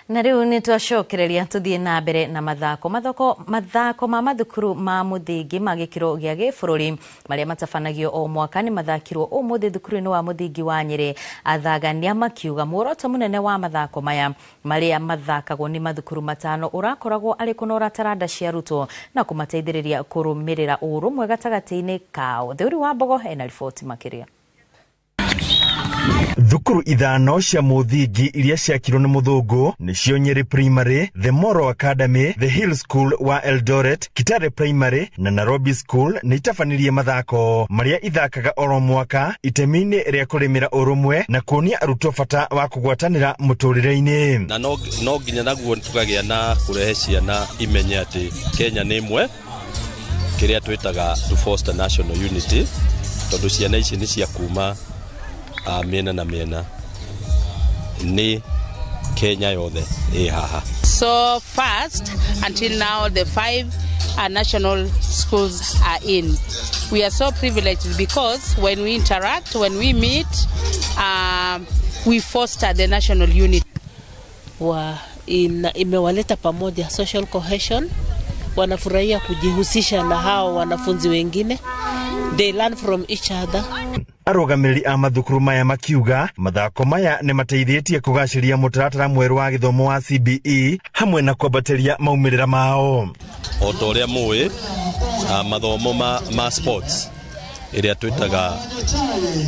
Na rĩu nĩ twacokereria tũthiĩ na mbere na mathako ma mathukuru ma mũthingi ma gĩkĩro gĩa gĩbũrũri marĩa matabanagio o mwaka nĩ mathakirwo ũmũthĩ thukuru-inĩ wa mũthingi wa Nyĩrĩ. Athagania makiuga muoroto mũnene wa mathako maya marĩa mathakagwo nĩ mathukuru matano ũrakoragwo arĩ kũnora taranda cia arutwo na kũmateithĩrĩria kũrũmĩrĩra ũrũmwe gatagatĩ-inĩ kao. Thĩũri wa Mbogo ena riboti makĩria. Thukuru ithano cia mũthingi iria ciakirwo nĩ mũthũngũ nĩcio Nyeri Primary, The Moro Academy, The Hill School wa Eldoret, Kitale Primary na Nairobi School nĩ itabanirie mathako marĩa ithakaga oro mwaka itemi-inĩ rĩa kũrĩmĩra ũrũmwe na kuonia arutwo bata wa kũgwatanĩra mũtũrĩre-inĩ. Na no nginya naguo tũkagĩa na kũrehe ciana imenye atĩ Kenya nĩ ĩmwe, kĩrĩa twĩtaga to foster national unity, tondũ ciana ici nĩ cia kuma mĩena na mĩena nĩ Kenya yothe ĩ haha. So first, until now, the 5 national schools are in. We are so privileged because when we interact, when we meet, we foster the national unity. Imewaleta pamoja, social cohesion, wanafurahia kujihusisha na hao wanafunzi wengine, they learn from each other. Arugamĩrĩri a mathukuru maya makiuga mathako maya nĩ mateithĩtie kũgacĩria mũtaratara mwerũ wa gĩthomo wa CBE hamwe na kwambatĩria maumĩrĩra mao. O ta ũrĩa mũĩ mathomo ma sports ĩrĩa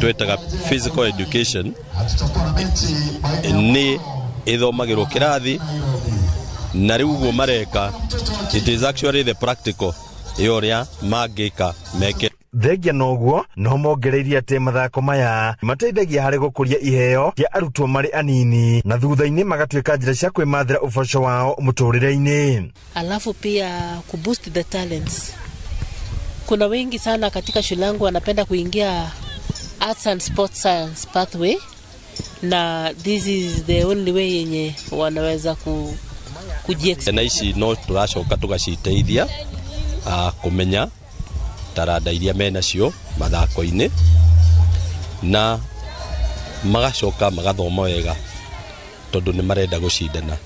twĩtaga physical education nĩ ithomagĩrwo kĩrathi na rĩu ũguo mareka, it is actually the practical ĩrĩa mangĩka meke. Thengia noguo no mongereirie atĩ mathako maya mateithagia harĩ gũkũria iheo cia arutwo marĩ anini na thutha-inĩ magatuĩka njĩra cia kwĩmathĩra ũboco wao mũtũrĩre-inĩ. Alafu pia kuboost the talents. Kuna wengi sana katika shule yangu wanapenda kuingia arts and sports science pathway, na this is the only way yenye wanaweza na ici no tũracoka tũgaciteithia kũmenya taranda iria menacio mathako-inĩ na magacoka magathoma wega tondũ nĩ marenda gũcindana.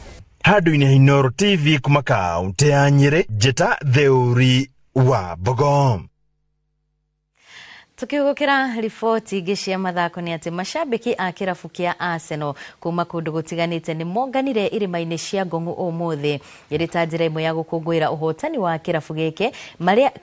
Handũ-inĩ ha Inooro TV kuma kaunti ya Nyĩrĩ, Njeta Theuri wa Bogo. Tukigukira riboti ingĩ cia mathako nĩ atĩ mashabiki a kĩrabu kĩa Arsenal kuma kũndũ gũtiganĩte nĩ monganire irĩma-inĩ cia Ngong'u ũmũthĩ ĩrĩ ta njĩra ĩmwe ya gũkũngũĩra ũhotani wa kĩrabu gĩkĩ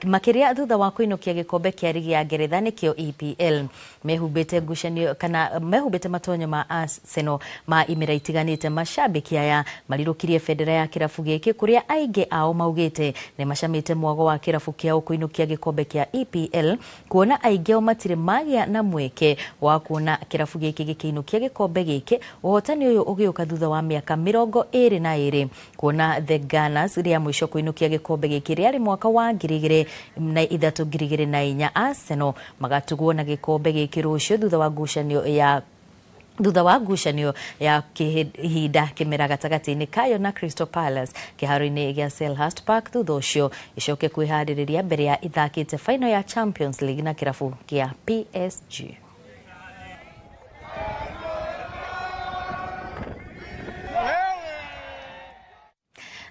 makĩria thutha wa kũinũkia gĩkombe kĩa rigi ya Ngeretha nĩkĩo EPL. Mehumbĩte ngucanio kana mehumbĩte matonyo ma Arsenal ma imera itiganĩte, mashabiki aya marirũkirie bendera ya kĩrabu gĩkĩ kũrĩa aingĩ ao maugĩte nĩ macamĩte mwago wa kĩrabu kĩao kũinũkia gĩkombe kĩa EPL, kuona aingĩ matirĩ magĩa na mweke wa kuona kĩrabu gĩkĩ gĩkĩinũkia gĩkombe gĩkĩ, ũhotani ũyũ ũgĩũka thutha wa mĩaka 22 kuona the Gunners rĩa mũico kũinũkia gĩkombe gĩkĩ rĩarĩ mwaka wa 2003-2004. Arsenal magatugwo na gĩkombe gĩkĩ rũciũ thutha wa ngucanio ya kĩhinda kĩmera gatagatĩ-inĩ kayo na Crystal Palace kĩharo-inĩ gĩa Selhurst Park, thutha ũcio icoke kwĩharĩrĩria mbere ya ithakĩte final ya Champions League na kĩrabu kĩa PSG.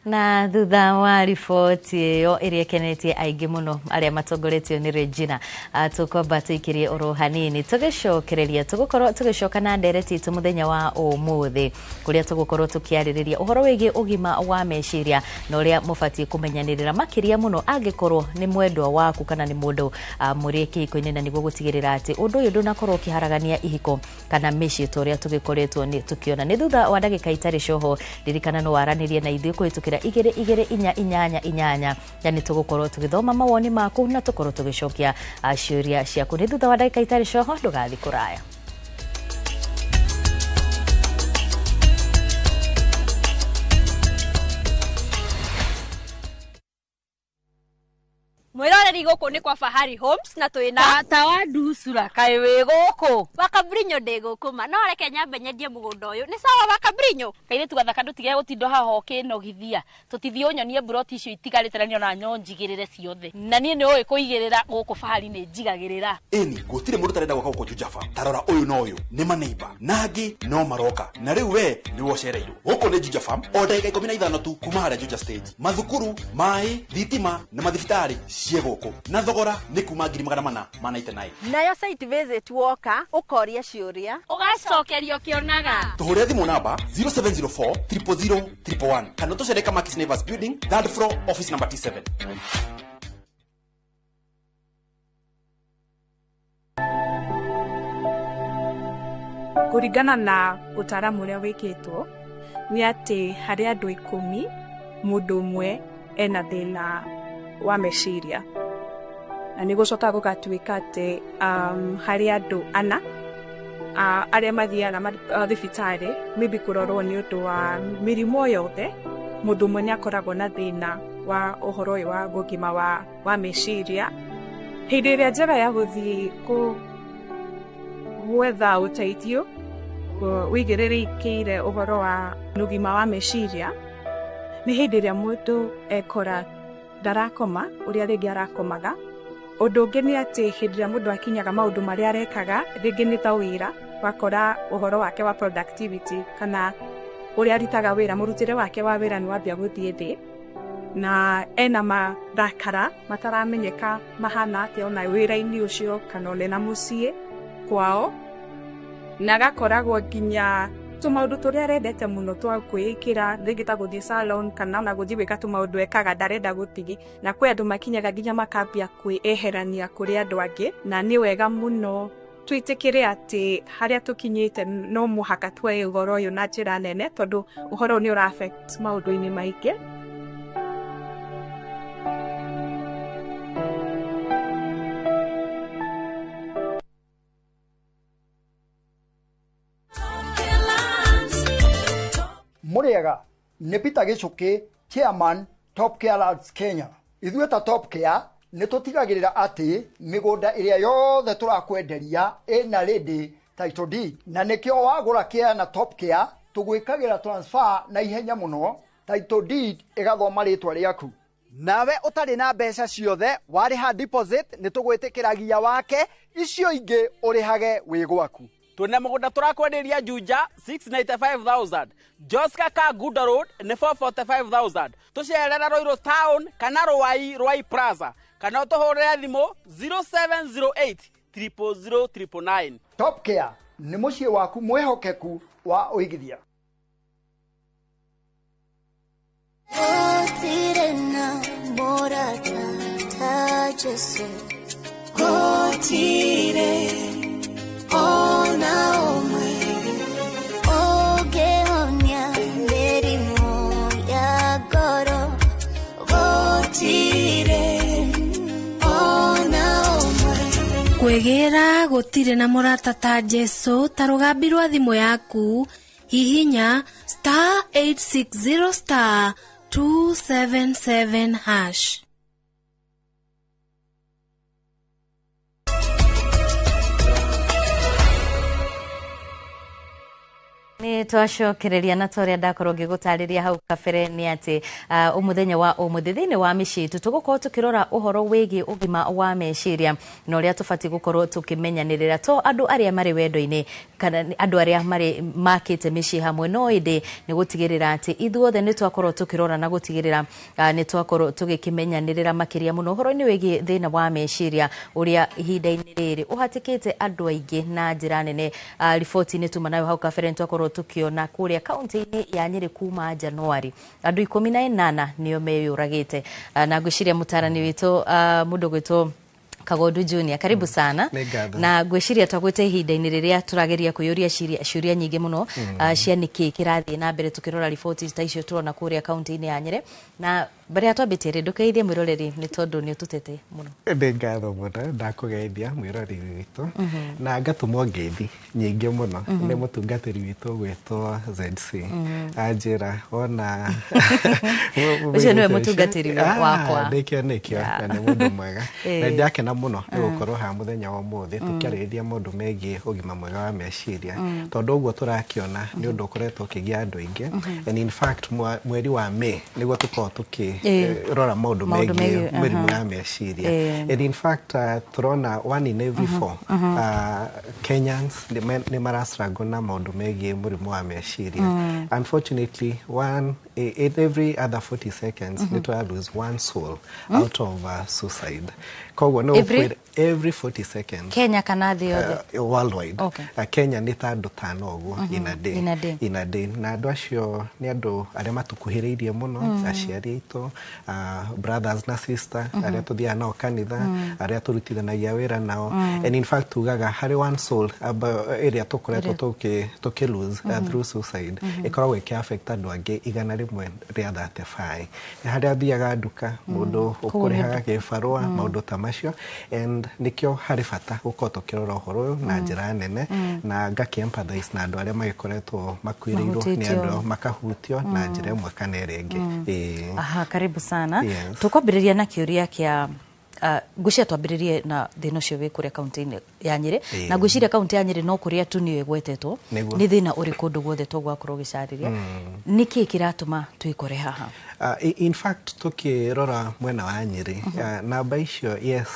Na thutha wa riboti ĩyo ĩrĩa ĩkenetie aingĩ mũno arĩa matongoretio nĩ Regina, tũkwamba tũikĩrie oro hanini tũgĩcokereria tũgũkorwo tũgĩcoka na ndereti itũ mũthenya wa ũmũthĩ kũrĩa tũgũkorwo tũkĩarĩrĩria ũhoro wĩgiĩ ũgima wa meciria na ũrĩa mũbatiĩ kũmenyanĩrĩra makĩria mũno angĩkorwo nĩ mwendwa waku kana nĩ mũndũ mũrĩ kĩhiko-inĩ, na nĩguo gũtigĩrĩra atĩ ũndũ ũyũ ndũnakorwo ũkĩharagania ihiko kana mĩciĩ ta ũrĩa tũgĩkoretwo tũkĩona. Nĩ thutha wa ndagĩka itarĩ coho, ririkana no waranĩrie na ithuĩ kũhĩtũkĩra 22888, yani tũgũkorwo tũgĩthoma mawoni maku na tũkorwo tũgĩcokia ciũria ciaku. Nĩ thutha wa ndagĩka itarĩ coho, ndũgathiĩ kũraya. Mwiroreri gũkũ nĩ kwa Fahari Homes na twĩna tata wa Ndusura kaĩ wĩ gũkũ Wakabrinyo ndĩ gũkũ ma no reke nyambe nyendie mũgũnda ũyũ nĩ sawa Wakabrinyo kaire tugathaka ndũtige gũtindo haha ũkĩnogithia tũtithie ũnyonie buroti icio itigarĩte na niona nyonjigĩrĩre ciothe na niĩ nĩ ũĩ kũigĩrĩra gũkũ Fahari nĩ njigagĩrĩra ĩni gũtirĩ mũndũ tarenda gwaka gũkũ Juja Farm tarora ũyũ no ũyũ nĩ maneiba nangĩ no maroka na rĩu we nĩ wocereirwo gũkũ nĩ Juja Farm o ndagĩka 15 tu kuma harĩa Juja Stage, mathukuru maĩ thitima na mathibitarĩ ciegoko na thogora nĩ kuma 499. Nayo site visit woka ukoria ciuria ugacokerio kionaga tuhũre thimũ namba 0704 000 111 kana tucereka Makis Naivas Building 3rd floor office number T7. Kũringana na ũtaaramu ũrĩa wĩkĩtwo nĩ atĩ harĩ andũ 10 mũndũ ũmwe ena thĩna wa meciria, na nĩ gũcoka gũgatuĩka atĩ harĩ andũ 4 arĩa mathiaga thibitarĩ maybe kũrorwo nĩ ũndũ wa mĩrimũ yothe, mũndũ ũmwe nĩ akoragwo na thĩna wa ũhoro ũyũ wa ũgima wa meciria. Hĩndĩ ĩrĩa njĩra ya gũthiĩ gwetha ũteithio wĩigĩrĩrĩkĩire ũhoro wa ũgima wa meciria nĩ hĩndĩ ĩrĩa mũndũ ekora ndarakoma ũrĩa rĩngĩ arakomaga. Ũndũ ũngĩ nĩ atĩ hĩndĩ ĩrĩa mũndũ akinyaga maũndũ marĩa arekaga rĩngĩ nĩ ta wĩra wakora uhoro wake wa productivity kana uria arutaga wira murutire wake wa wira ni wambia guthie thi na ena marakara mataramenyeka mahana atia ona wira-ini ucio kana one na mucie kwao na gakoragwo nginya tumaundu turia arendete muno twa kwikira thingita guthie salon kana ona guthie gwika tumaundu ekaga ndarenda gutigi na kwi andu makinyaga nginya makambia kwieherania kuri andu angi na ni wega muno twitikire ati haria tukinyite no muhaka twe igoro yo na njira nene tondu uhoro ni ura affect maundu-ini maingi. Muriega ni Peter Gichuki, Chairman Top Care Lands Kenya. Ithuĩ ta Top Care nĩ tũtigagĩrĩra atĩ mĩgũnda ĩrĩa yothe tũrakwenderia ĩna ready title deed na nĩkĩo wagũra Care na Top Care tũgwĩkagĩra transfer na ihenya mũno title deed ĩgathoma rĩtwa rĩaku. Nawe ũtarĩ na mbeca ciothe warĩha deposit nĩ tũgwĩtĩkĩragia wake icio ingĩ ũrĩhage wĩ gwaku. Tuna mũgũnda tũrakwenderia Juja 695,000, Joska Kaguda Road nĩ 445,000. Tũcerera Roiro Town kana Rwai Plaza kana ũtũhũrĩre thimũ 0708 000 999. Top Care nĩ mũciĩ waku mwĩhokeku wa ũigithia. Ona omwe ogehonia mĩrimũ ya ngoro gũtirĩ ona omwe. Kwĩgĩra gũtirĩ na mũrata ta Jesu ta rũgambi rwa thimũ yaku hihinya *860 *277#. Ni twacokereria na toria ndakorwo ngigutariria hau kabere ni ati umuthenya wa umuthi thiini wa micii itu tugukorwo tukirora uhoro wigi ugima wa meciria na uria tubati gukorwo tukimenyanirira to andu aria mari wendo-ini kana andu aria mari makite micii hamwe no indi ni gutigirira ati ithuothe ni twakorwo tukirora na gutigirira ni twakorwo tugikimenyanirira makiria muno uhoro-ini wigi thina wa meciria uria ihinda-ini riri uhatikite andu aingi na njira nene. Riboti-ini tuma nayo hau kabere twakorwo tukiona kuria kaunti-ini ya Nyeri kuma Januari andu 18 nio meyuragite na ngwiciria mutarani witu mundu gwitwo Kagodu Junior, karibu sana. Na ngwiciria twagwite ihinda-ini riria turageria kuyuria ciuria nyingi muno cia niki kirathie na mbere tukirora riboti ta icio turona kuria kaunti-ini ya Nyeri na mbere atwambitire ndukeithie mwiroreri ni tondu ni ututete muno. Ndi ngatho muno ndakugeithia mwiroreri witu na ngatumwo ngeithi nyingi muno ni mutungatiri witu gwitwo ZC anjira ona ucio niwe mutungatiri wakwa ndikio na ni mundu mwega na ndakena muno ni gukorwo ha muthenya wa muthi tukiarĩrĩria maundu megie ugima mwega wa meciria tondu uguo turakiona ni undu ukoretwo ukigia andu aingi and in fact mweri wa May niguo tukorwo rora maundu megie mĩrimũ ya meciria and in fact turona 1 in every 4 Kenyans ni marastruggle na maundu megie mũrimũ wa meciria. Unfortunately in every other 40 seconds ni twa lose one soul out of suicide. Koguo no every 40 seconds Kenya kana thĩ yothe worldwide. Kenya ni ta andu 5 uguo in a day na andu acio ni andu aria matukuhiriirie muno aciari aitu brothers na sisters aria tuthia nao kanitha aria turutithanagia wira nao and in fact tugaga hari one soul area tukoretwo tuki lose through suicide ikoragwo iki affect andu angi igana rimwe ria 35 haria thiaga nduka mundu ukurihaga gibarua maundu ta macio and nikio hari bata gukorwo tukirora uhoro uyu na njira nene na ngaki-empathize na andu aria magikoretwo makwiriirwo ni andu makahutio na njira imwe kana iria ingi. Aha, karibu sana. Tukwambiriria na kiuria kia ngwiciria twambiririe na thina ucio wi kuria kaunti-ini ya Nyeri na ngwiciria kaunti ya Nyeri no kuria tu ni igwetetwo ni thina uri kundu guothe togwakorwo gicariria niki kiratuma twikore haha. In fact tukirora mwena wa Nyeri namba icio yes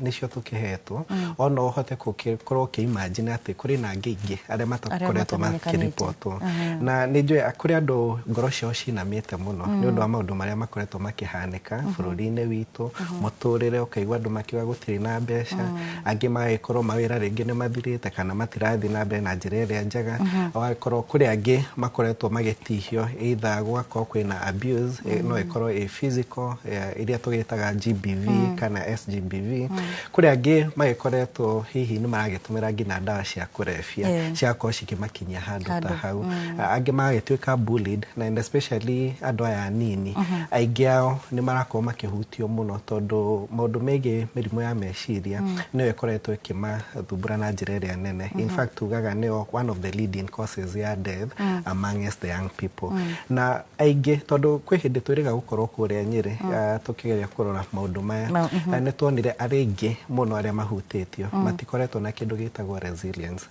nicio tukihetwo ono hote kukorwo imagine ati kuri na ngeingi aria matakoretwo makiripotwo na nijue kuri andu ngoro cio cinamite muno ni undu wa maundu maria makoretwo makihanika bururi-ini witu muturire ukaigwa andu makiuga gutiri na mbeca angi magikorwo mawira ringi ni mathirite kana matirathi na mbere na njira iria njega wakorwo kuri angi makoretwo magitihio either gwako kwina abuse no ikorwo physical iria tugitaga GBV kana SGBV kuri angi magikoretwo hihi ni maragitumira ngina ndawa cia kurefia cia koshiki makinya handu ta hau angi magituika bullied na especially andu aya nini aingi ao ni marakorwo makihutio muno tondu maundu megi mirimu ya meciria no ikoretwo ikimathumbura na njira iria nene in fact tugaga ni one of the leading causes ya death amongst the young people na aingi tondu kwi hindi twiriga gukorwo kuria Nyeri tukigeria kurora maundu maya ni tuonire aringi muno aria mahutitio matikoretwo na kindu gitagwo resilience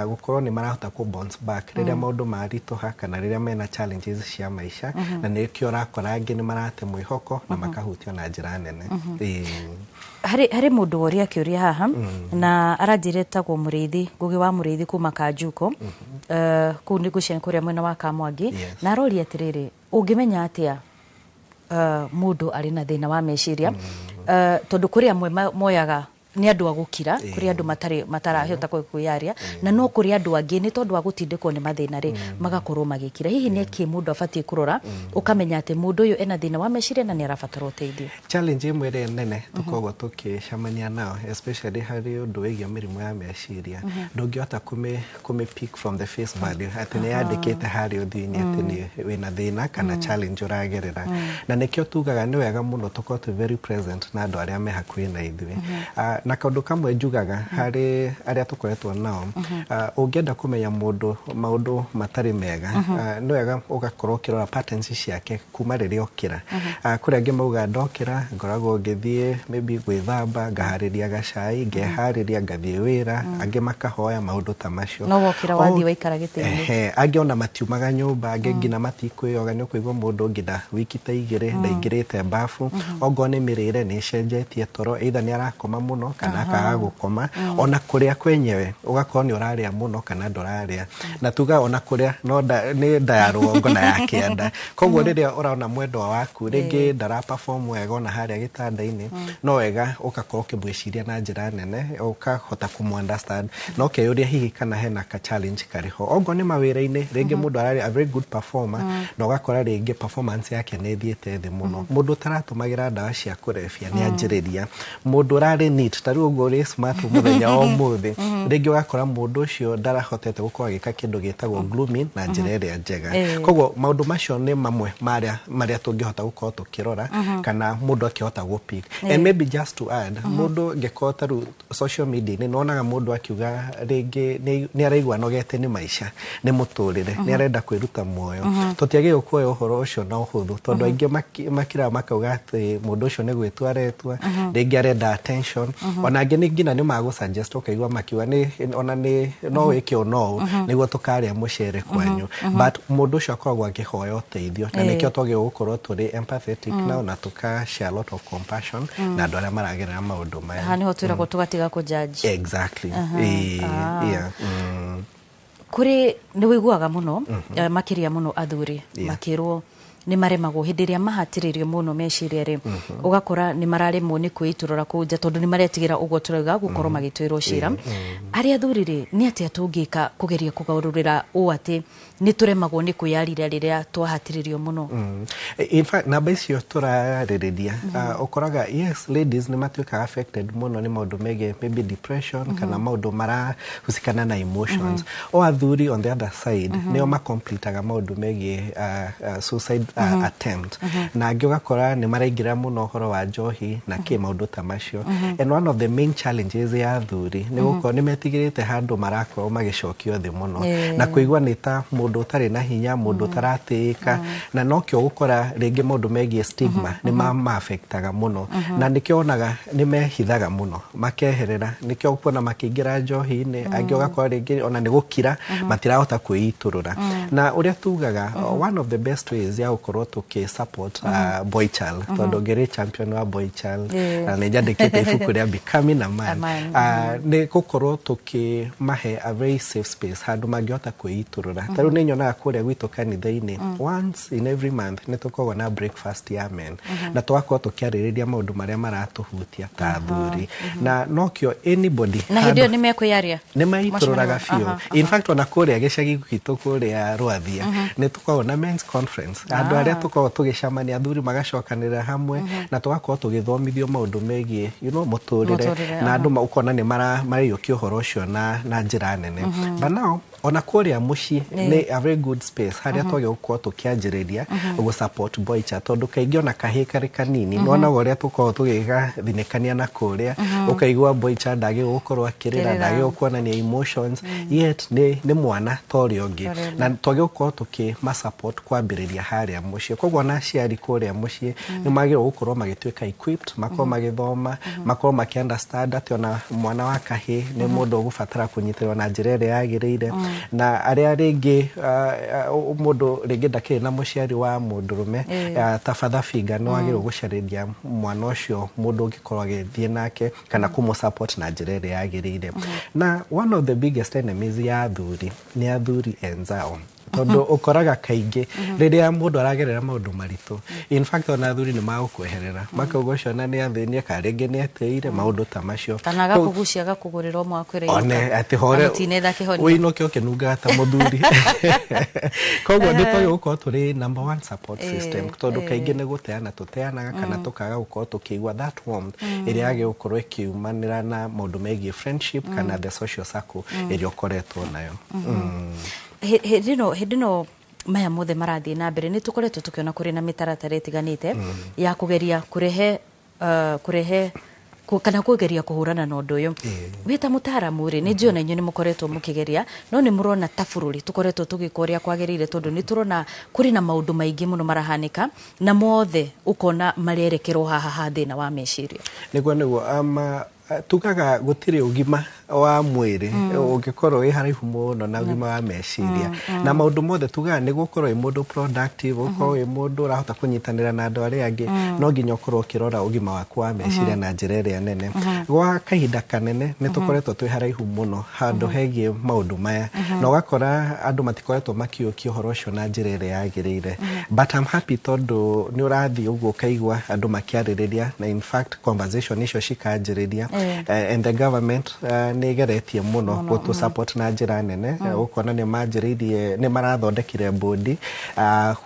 gukorwo ni marahota ku bounce back riria maundu maritoha kana riria mena challenges cia maisha na nikio rakora angi ni marate mwihoko na makahutio na njira nene hari mundu woria akiuria haha na aranjire tagwo Muriithi Ngugi wa Muriithi kuma Kanjuko ku ni gucen kuria mwena wa Kamwangi na arori atiriri ungimenya atia mundu ari na thina wa meciria tondu kuria amwe moyaga ni andu agukira kuri andu matarahota kuyaria na no kuri andu angi ni tondu agutindikwo ni mathina ri magakorwo magikira hihi ni ki mundu abatie kurora ukamenya ati mundu uyu ena thina wa meciria na ni arabatara uteithio challenge imwe ri nene tukogo tukicamania nao especially hari undu wigie mirimu ya meciria ndungihota kume pick from the face value ati ni yandikite hari uthini ati ni wina thina kana challenge uragerera na nikio tugaga ni wega muno tukorwo very present na andu aria me hakuhi na ithui na kaundu kamwe njugaga hari aria tukoretwo nao ungienda kumenya maundu matari mega ni wega ugakorwo kirora patterns ciake kuma riria okira kuri angi mauga ndokira ngoragwo ngithie maybe gwithamba ngahariria gacai ngehariria ngathie wira angi makahoya maundu ta macio no wokira wathi waikara gitini angi ona matiumaga nyumba angi ngina matikwiyoga ni kuigwa mundu ngina wiki ta igire ndaingirite bafu ogo ni mirire ni cenjetie toro either ni arakoma muno kana akaga gukoma ona kuria kwenyewe ugakorwo ni uraria muno kana nduraria na tuga ona kuria no ni ya ruongo na ya kianda koguo riria uraona mwendwa waku ringi ndara perform wega ona haria gitanda-ini no wega ugakorwo ukimwiciria na njira nene ukahota kumunderstand no keyuria hihi kana hena ka challenge kariho ogo ni mawira-ini ringi mundu arari a very good performer no ugakora ringi performance yake ni thiete thi muno mundu taratumagira ndawa cia kurefia ni anjiriria mundu urari neat tariu ugori smart muthenya o muthi ringi ugakora mundu ucio ndarahotete gukorwo agika kindu gitagwo grooming na njira iria njega koguo maundu macio ni mamwe maria tungihota gukorwo tukirora kana mundu akihota gupick and maybe just to add mundu ngekorwo taru social media ni nonaga mundu akiuga ringi ni araigwa nogete ni maisha ni muturire ni arenda kwiruta muoyo tutiage gukoya uhoro ucio na uhuthu tondu aingi makira makauga ati mundu ucio ni gwitwaretwa ringi arenda attention ona angi ni ngina ni magu suggest ukaigwa makiwa ni ona ni no wike no niguo tukaria mucere kwanyu but mundu ucio akoragwo akihoya uteithio na nikio twagire gukorwo turi empathetic na ona tuka share a lot of compassion na andu aria maragerera maundu maya hani ho twiragwo tugatiga ku judge exactly kuri ni wiguaga muno makiria muno athuri makirwo ni maremagwo hindi iria mahatiririo muno meciria ri ugakora ni mararemwo ni kwiturora kunja tondu ni maretigira ugo turauga gukorwo magitwirwo cira ari athurire ni atia tungika kugeria kugaururira u ati ni turemagwo ni kwiyarira riria twahatiririo muno in fact namba icio turaririria ukoraga yes ladies ni matuika affected muno ni maundu mege maybe depression kana maundu marahusikana na emotions o athuri on the other side nio makompletaga maundu mege suicide attempt na angi ugakora ni maraingira muno uhoro wa njohi na ki maundu ta macio and one of the main challenges ya athuri ni gukorwo ni metigirite handu marakorwo magicokio thi muno na kuigwa ni ta mundu utari na hinya mundu utaratika na nokyo gukora ringi maundu megie stigma ni affectaga muno na nikio onaga ni mehithaga muno makeherera nikio ukona makingira njohi-ini angi ugakora ringi ona ni gukira matirahota kwiiturura na uria tugaga one of the best ways ya gukorwo tuki support boy child tondu ngiri champion wa boy child na njandikite ibuku ria Becoming a Man ni gukorwo tuki mahe a very safe space handu mangiota kwiiturura taru ni nyonaga kuria gwitu kanitha-ini once in every month ni tukoragwo na breakfast ya men na twakorwo tukiaririria maundu maria maratuhutia ta athuri na nokio anybody na hindio ni mekwiaria ni maitururaga fio in fact ona kuria gicagi gitu kuria Rwathia ni tukoragwo na men's conference andu aria tukoragwo tugicamania athuri magacokanira hamwe na tugakorwo tugithomithio maundu megie muturire na andu ukona ni mariyukia uhoro ucio na njira nene but now ona kuria muci ni a very good space haria twage gukorwo tukianjiriria ugu support boy child tondu kaingi ona kahikari kanini nona uria tukorwo tugiga thinikania na kuria ukaigua boy child agi gukorwo akirira ndagi gukuonania emotions yet ni mwana tori ongi na twage gukorwo tuki ma support kwambiriria haria muci kogwo na ciari kuria muci ni magiro gukorwo magituika equipped makorwo magithoma makorwo maki understand ati ona mwana wa kahi ni mundu ugubatara kunyitirwa na njira ĩrĩa yagĩrĩire na aria ringi mundu ringi ndakiri na muciari wa mundurume tafadha figa no agirwo gucariria mwana ucio mundu ungikorwo agithie nake kana kumu support na njira ĩrĩa yagĩrĩire na one of the biggest enemies ya athuri ni athuri enzao tondu ukoraga kaingi riria mundu aragerera maundu maritu in fact ona athuri ni magukweherera makauga ciona ni athini ka ringi ni ateire maundu ta macio kana agakugucia agakugurira omwe akwire one ati hore uinoke ukinunga ta muthuri kogwo nditoyo uko turi number one support system tondu kaingi ni guteana tuteanaga kana tukaga gukorwo tukiigua that warmth iria age gukorwo ikiumanira na maundu megie friendship kana the social circle iria ukoretwo nayo Hedino maya mothe marathie na mbere ni tukoretwo tukiona kuri na mitaratara itiganite ya kugeria kurehe kana kugeria kuhurana na undu uyu wita mutaramu ri ni jiona inyu ni mukoretwo mukigeria no ni murona ta bururi tukoretwo tugikoria kwagirire tondu ni turona kuri na maundu maingi muno marahanika na mothe ukona marerekerwo haha thina wa meciria niguo tukaga gutire ugima wa mwiri ungikorwo wi haraihu muno na ugima wa meciria na maundu mothe tugaga ni gukorwo wi mundu productive ukorwo wi mundu urahota kunyitanira na andu aria angi no nginya ukorwo ukirora ugima waku wa meciria na njira iria nene gwa kahinda kanene ni tukoretwo twi haraihu muno handu hegie maundu maya na ugakora andu matikoretwo makiukia uhoro ucio na njira iria yagirire but I'm happy tondu ni urathii uguo kaigwa andu makiaririria na in fact conversation icio cikanjiriria and the government ni geretie muno gutu support na njira nene ukona ni manjiririe ni marathondekire body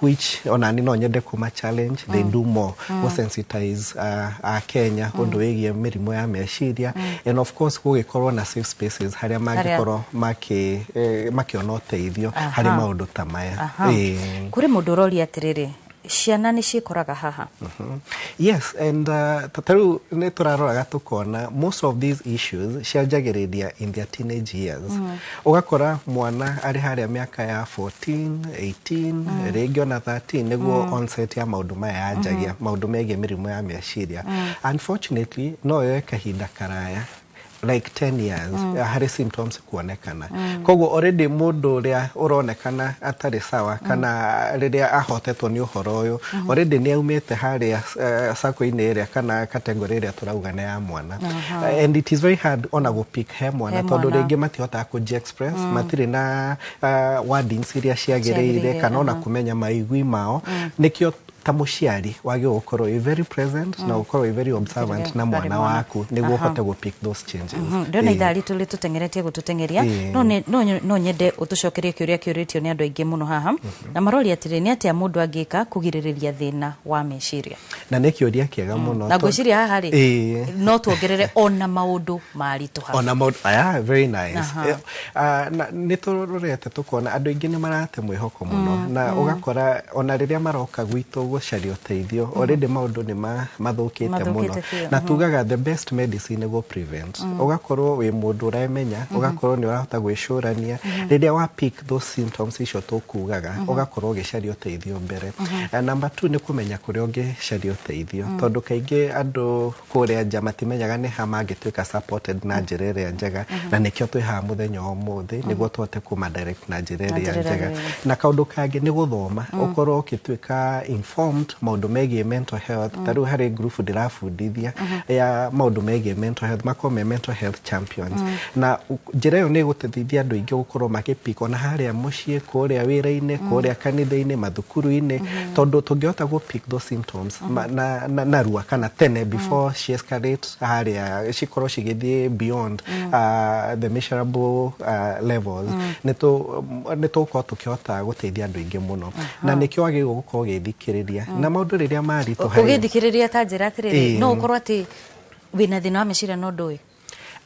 which ona ni no nyende kuma challenge they do more to sensitize Kenya undu wigie mirimo ya meciria and of course gugikorwo na safe spaces haria mangikorwo makiona uteithio hari maundu ta maya kuri mundu urori atiriri ciana ni cikoraga haha yes and tataru ne turaroraga tukona most of these issues cianjagiriria in their teenage years ugakora mwana ari haria miaka ya 14 18 ringi ona 13 niguo onset ya maundu maya yanjagia maundu megie mirimo ya meciria unfortunately no yo kahinda karaya like 10 years hari symptoms kuonekana kogwo already mundu ria uronekana atari sawa kana riria ahotetwo ni uhoro uyu already ni aumite haria sako-ini iria kana category iria turauga na ya mwana and it is very hard ona go pick he mwana tondu ringi matihota ku express matiri na wordings iria ciagiriire kana ona kumenya maigwi mao nikio ta muciari wage gukorwo very present na gukorwo very observant na mwana waku niguo uhote go pick those changes ndona ithari tuli tutengeretie gututengeria no nyende utucokerie kiuria kiuritio ni andu aingi muno haha na marori atiri ni atia mundu angika kugiririria thina wa meciria na ni kiuria kiega muno na gwiciria haha ri no tuongerere ona maundu maritu haha ona maundu very nice na ni turorete tukona andu aingi ni marate mwihoko muno na ugakora ona riria maroka gwitu gũcaria ũteithio already maũndũ nĩ mathũkĩte mũno na tugaga the best medicine nĩguo prevent ũgakorwo wĩ mũndũ ũramenya ũgakorwo nĩ ũrahota gwĩcũrania rĩrĩa wa pick those symptoms icio tũkugaga ũgakorwo ũgĩcaria ũteithio mbere. Number 2 nĩ kũmenya kũrĩa ũngĩcaria ũteithio tondũ kaingĩ andũ kũrĩa nja matimenyaga nĩ ha mangĩtuĩka supported na njĩra ĩrĩa njega na nĩkĩo twĩ haha mũthenya ũmũthĩ nĩguo tũhote kuma direct na njĩra ĩrĩa njega. Na kaũndũ kangĩ nĩ gũthoma ũkorwo ũkĩtuĩka informed maũndũ megiĩ mental health. Tarĩu harĩ group ndĩrabundithia ya maũndũ megiĩ mental health makorwo me mental health champions na njĩra ĩyo nĩ ĩgũteithia andũ aingĩ gũkorwo makĩpika na harĩa mũciĩ kũrĩa wĩra-inĩ kũrĩa kanitha-inĩ mathukuru-inĩ tondũ tũngĩhota pick those symptoms na rua kana tene before she escalate harĩa cikorwo cigĩthiĩ beyond the measurable levels nĩ tũkorwo tũkĩhota gũteithia andũ aingĩ mũno na nĩkĩo wagĩrĩirwo gũkorwo ũgĩthikĩrĩria na maũndũ rĩrĩa maritũha ũgĩthikĩrĩria ta njĩra atĩrĩrĩ no ũkorwo atĩ wĩna thĩna wa meciria no ndũĩ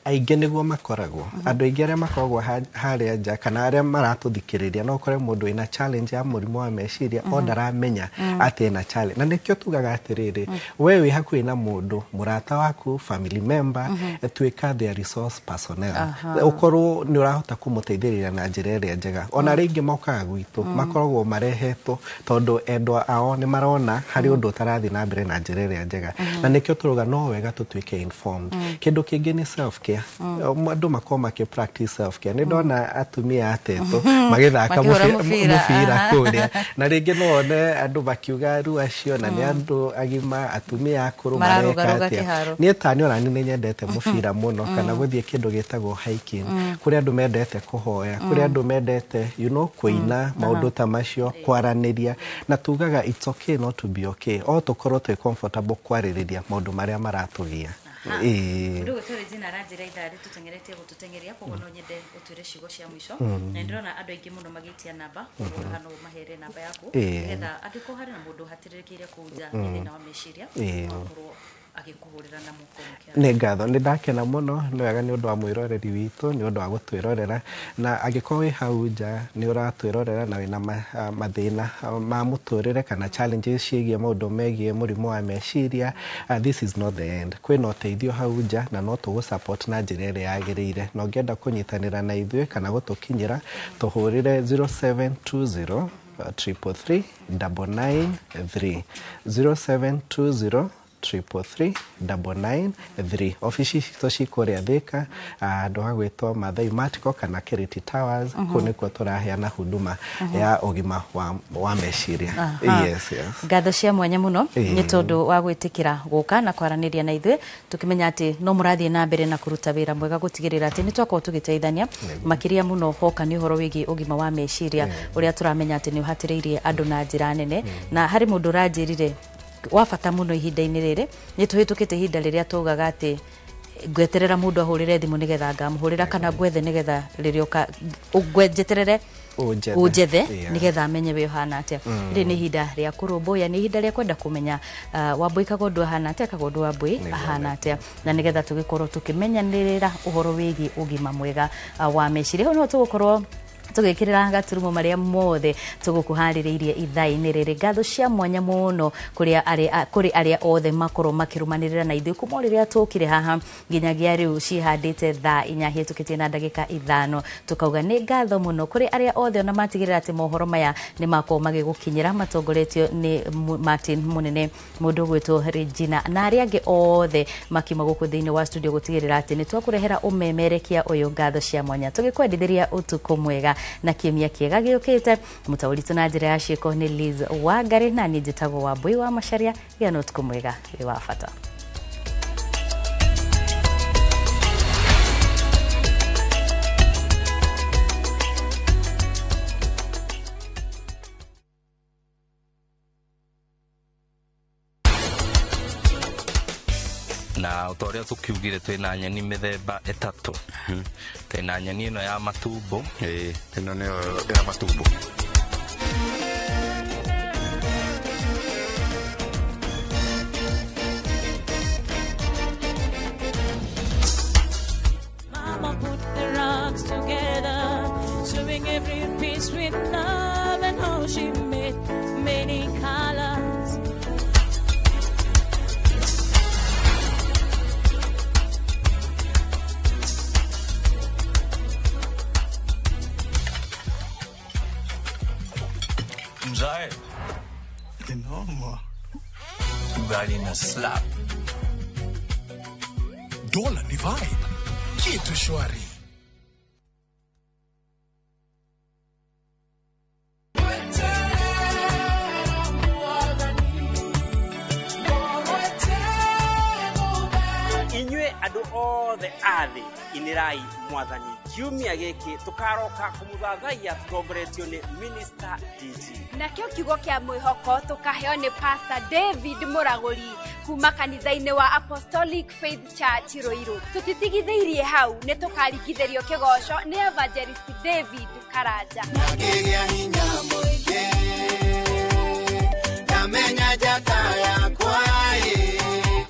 aingĩ nĩguo makoragwo andũ aingĩ arĩa makoragwo harĩa nja kana arĩa maratũthikĩrĩria no ũkore mũndũ wĩna challenge ya mũrimũ wa meciria o ndaramenya atĩ ena challenge na nĩkĩo tugaga atĩrĩrĩ we wĩ hakuhĩ na mũndũ mũrata waku family member tuĩka their resource personnel ũkorwo nĩ ũrahota kũmũteithĩrĩria na njĩra ĩrĩa njega ona rĩngĩ mokaga gwitũ makoragwo marehetwo tondũ endwa ao nĩ marona harĩ ũndũ ũtarathiĩ na mbere na njĩra ĩrĩa njega na nĩkĩo tũruga no wega tũtuĩke informed. Kĩndũ kĩngĩ nĩ self care andũ makorwo makĩ-practice self-care nĩ ndona atumia atetũ magĩthaka mũbira kũrĩa na rĩngĩ no one andũ makiuga rĩu acio na nĩ andũ agima atumia akũrũ mareka atĩa. Niĩ ta niĩ nĩ nyendete mũbira mũno kana gũthiĩ kĩndũ gĩtagwo hiking kũrĩa andũ mendete kũhoya kũrĩa andũ mendete kũina maũndũ ta macio kwaranĩria na tugaga it's okay not to be okay o tũkorwo twĩ comfortable kwarĩrĩria maũndũ marĩa maratũgia. Ndio gũtũrĩ jina ranjĩra itharĩ tũtengeretie gũtũtengeria koguo no nyende ũtwĩre ciugo cia mũico na ndĩrona andũ aingĩ mũno magĩtia namba hano mahere namba yaku nĩgetha angĩkorwo harĩ na mũndũ hatĩrĩkĩire kũnja thĩna wa meciria akorwo agĩkũhũrĩra na mũko mũkĩara. Nĩ ngatho nĩ ndakena mũno nĩ wega nĩ ũndũ wa mwĩroreri witũ nĩ ũndũ wa gũtwĩrorera na angĩkorwo wĩ hau nja nĩ ũratwĩrorera na wĩna mathĩna ma mũtũrĩre kana challenges ciĩgiĩ maũndũ megiĩ mũrimũ wa meciria this is not the end. Kwĩna ũteithio hau nja na no tũgũ support na njĩra ĩrĩa yagĩrĩire na ũngĩenda kũnyitanĩra na ithuĩ kana gũtũkinyĩra tũhũrĩre 0720 333 993 0720 333 ofici citũ cikũrĩa Thika andũ agwĩtwo Mathai Matiko kana Keriti Towers kũu nĩkuo tũraheana huduma ya ũgima wa meciria. Yes. Ngatho cia mwanya mũno nĩ tondũ wa gwĩtĩkĩra gũka na kwaranĩria na ithuĩ tũkĩmenya atĩ no mũrathiĩ na mbere na kũruta wĩra mwega gũtigĩrĩra atĩ nĩ twakorwo tũgĩteithania makĩria mũno hoka nĩ ũhoro wĩgiĩ ũgima wa meciria ũrĩa tũramenya atĩ nĩ ũhatĩrĩirie andũ na njĩra nene na harĩ mũndũ ũranjĩrire wa bata mũno ihinda-inĩ rĩrĩ nĩ tũhĩtũkĩte ihinda rĩrĩa tugaga atĩ ngweterera mũndũ ahũrĩre thimũ nĩgetha ngamũhũrĩra kana gwethe nĩgetha rĩrĩa ũka ngwenjeterere ũnjethe nĩgetha amenye we ũhana atĩa. Rĩrĩ nĩ ihinda rĩa kũrũmbũya nĩ ihinda rĩa kwenda kũmenya Wambũi Kagondu ahana atĩa Kagondu Wambũi ahana atĩa na nĩgetha tũgĩkorwo tũkĩmenyanĩrĩra ũhoro wĩgiĩ ũgima mwega wa meciria. Hau no tũgũkorwo tũgĩkĩrĩra gaturumo marĩa mothe tũgũkũharĩrĩirie ithaa-inĩ rĩrĩ. Ngatho cia mwanya mũno kũrĩ arĩa othe makorwo makĩrũmanĩrĩra na ithuĩ kuma rĩrĩa tũkire haha nginyagia rĩu cihandĩte thaa 4 hĩtũkĩtie na ndagĩka 5 tukauga nĩ ngatho mũno kũrĩ arĩa othe ona matigĩrĩra atĩ mohoro maya nĩ makorwo magĩgũkinyĩra matongoretio nĩ Martin Mũnene mũndũ gwĩtwo Regina na arĩa angĩ othe makiuma gũkũ thĩinĩ wa studio gũtigĩrĩra atĩ nĩ twakũrehera ũmemerekia ũyũ. Ngatho cia mwanya tũgĩkwendithĩria ũtukũ mwega na kiumia kĩega gĩũkĩte. Mũtaũritũ na njĩra ya ciĩko nĩ Liz Wangari na niĩ njĩtagwo Wambũi wa Macharia. Gĩa na ũtukũ mwega wĩ wa bata. na ũtorĩa tũkiugire twĩna nyeni mĩthemba 3 twĩna nyeni ĩno ya matumbo ĩno nĩyo ya matumbo Mama put the rocks together, sewing every piece with love, and how she made many colors. Mzae ni noma, ugali na slap. Dola ni vibe, kitu shwari. Inywe adu all the earth inirai mwathani kiumia giki tukaroka kumuthathaia tutongoretio ni Minister DG na kio kiugo kia mwihoko tukaheo ni Pastor David Muraguri kuma kanitha-ini wa Apostolic Faith Church Ruiru. Tutitigitheirie hau ni tukarigithirio kigoco ni Evangelist David Karanja nagigia hinya muingi namenya jata yakwa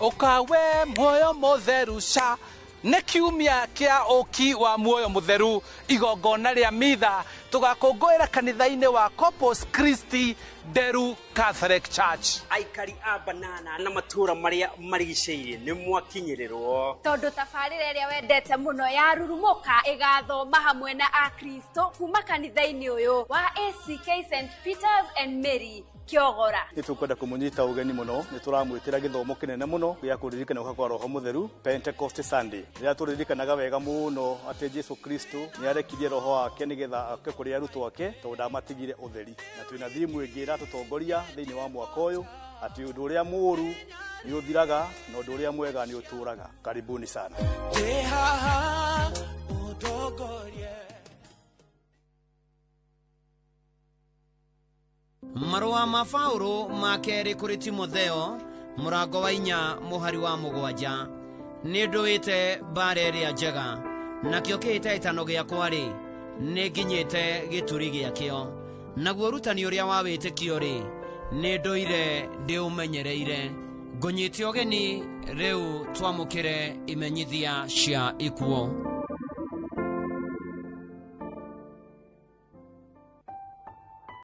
ukawe muoyo mutheru sha ne kiumia kia oki wa muoyo mutheru igongona ria mitha tugakungwira kanitha-ini wa Corpus Christi Deru Catholic Church. Aikari a Banana na matura maria marigiceirie ni mwakinyirirwo tondu tabarire ria wendete muno ya rurumuka igathoma hamwe na akristo kuma kanitha-ini uyu wa ACK St Peters and Mary Kiogora. Nitukwenda kumunyita ugeni muno nituramwitira githomo kinene muno gya kuririkana kwa Roho Mutheru Pentecost Sunday. Ria turirikanaga wega muno ati Jesu Kristo ni arekirie roho wake nigetha ake kuri arutwo ake tondu amatigire utheri. Na twina thimu ingira tutongoria thiini wa mwaka uyu ati undu uria muru ni uthiraga na undu uria mwega ni uturaga. Karibuni sana. Marua ma Paulo ma keri kuri Timotheo murango wa 4 muhari wa 7 ni nduite bare ria njega nakio kiitaitano giakwa ri ni nginyite gituri giakio naguo rutani uria wa witikio ri ni nduire ndi umenyereire ngunyite ogeni riu twamukire imenyithia cia ikuo.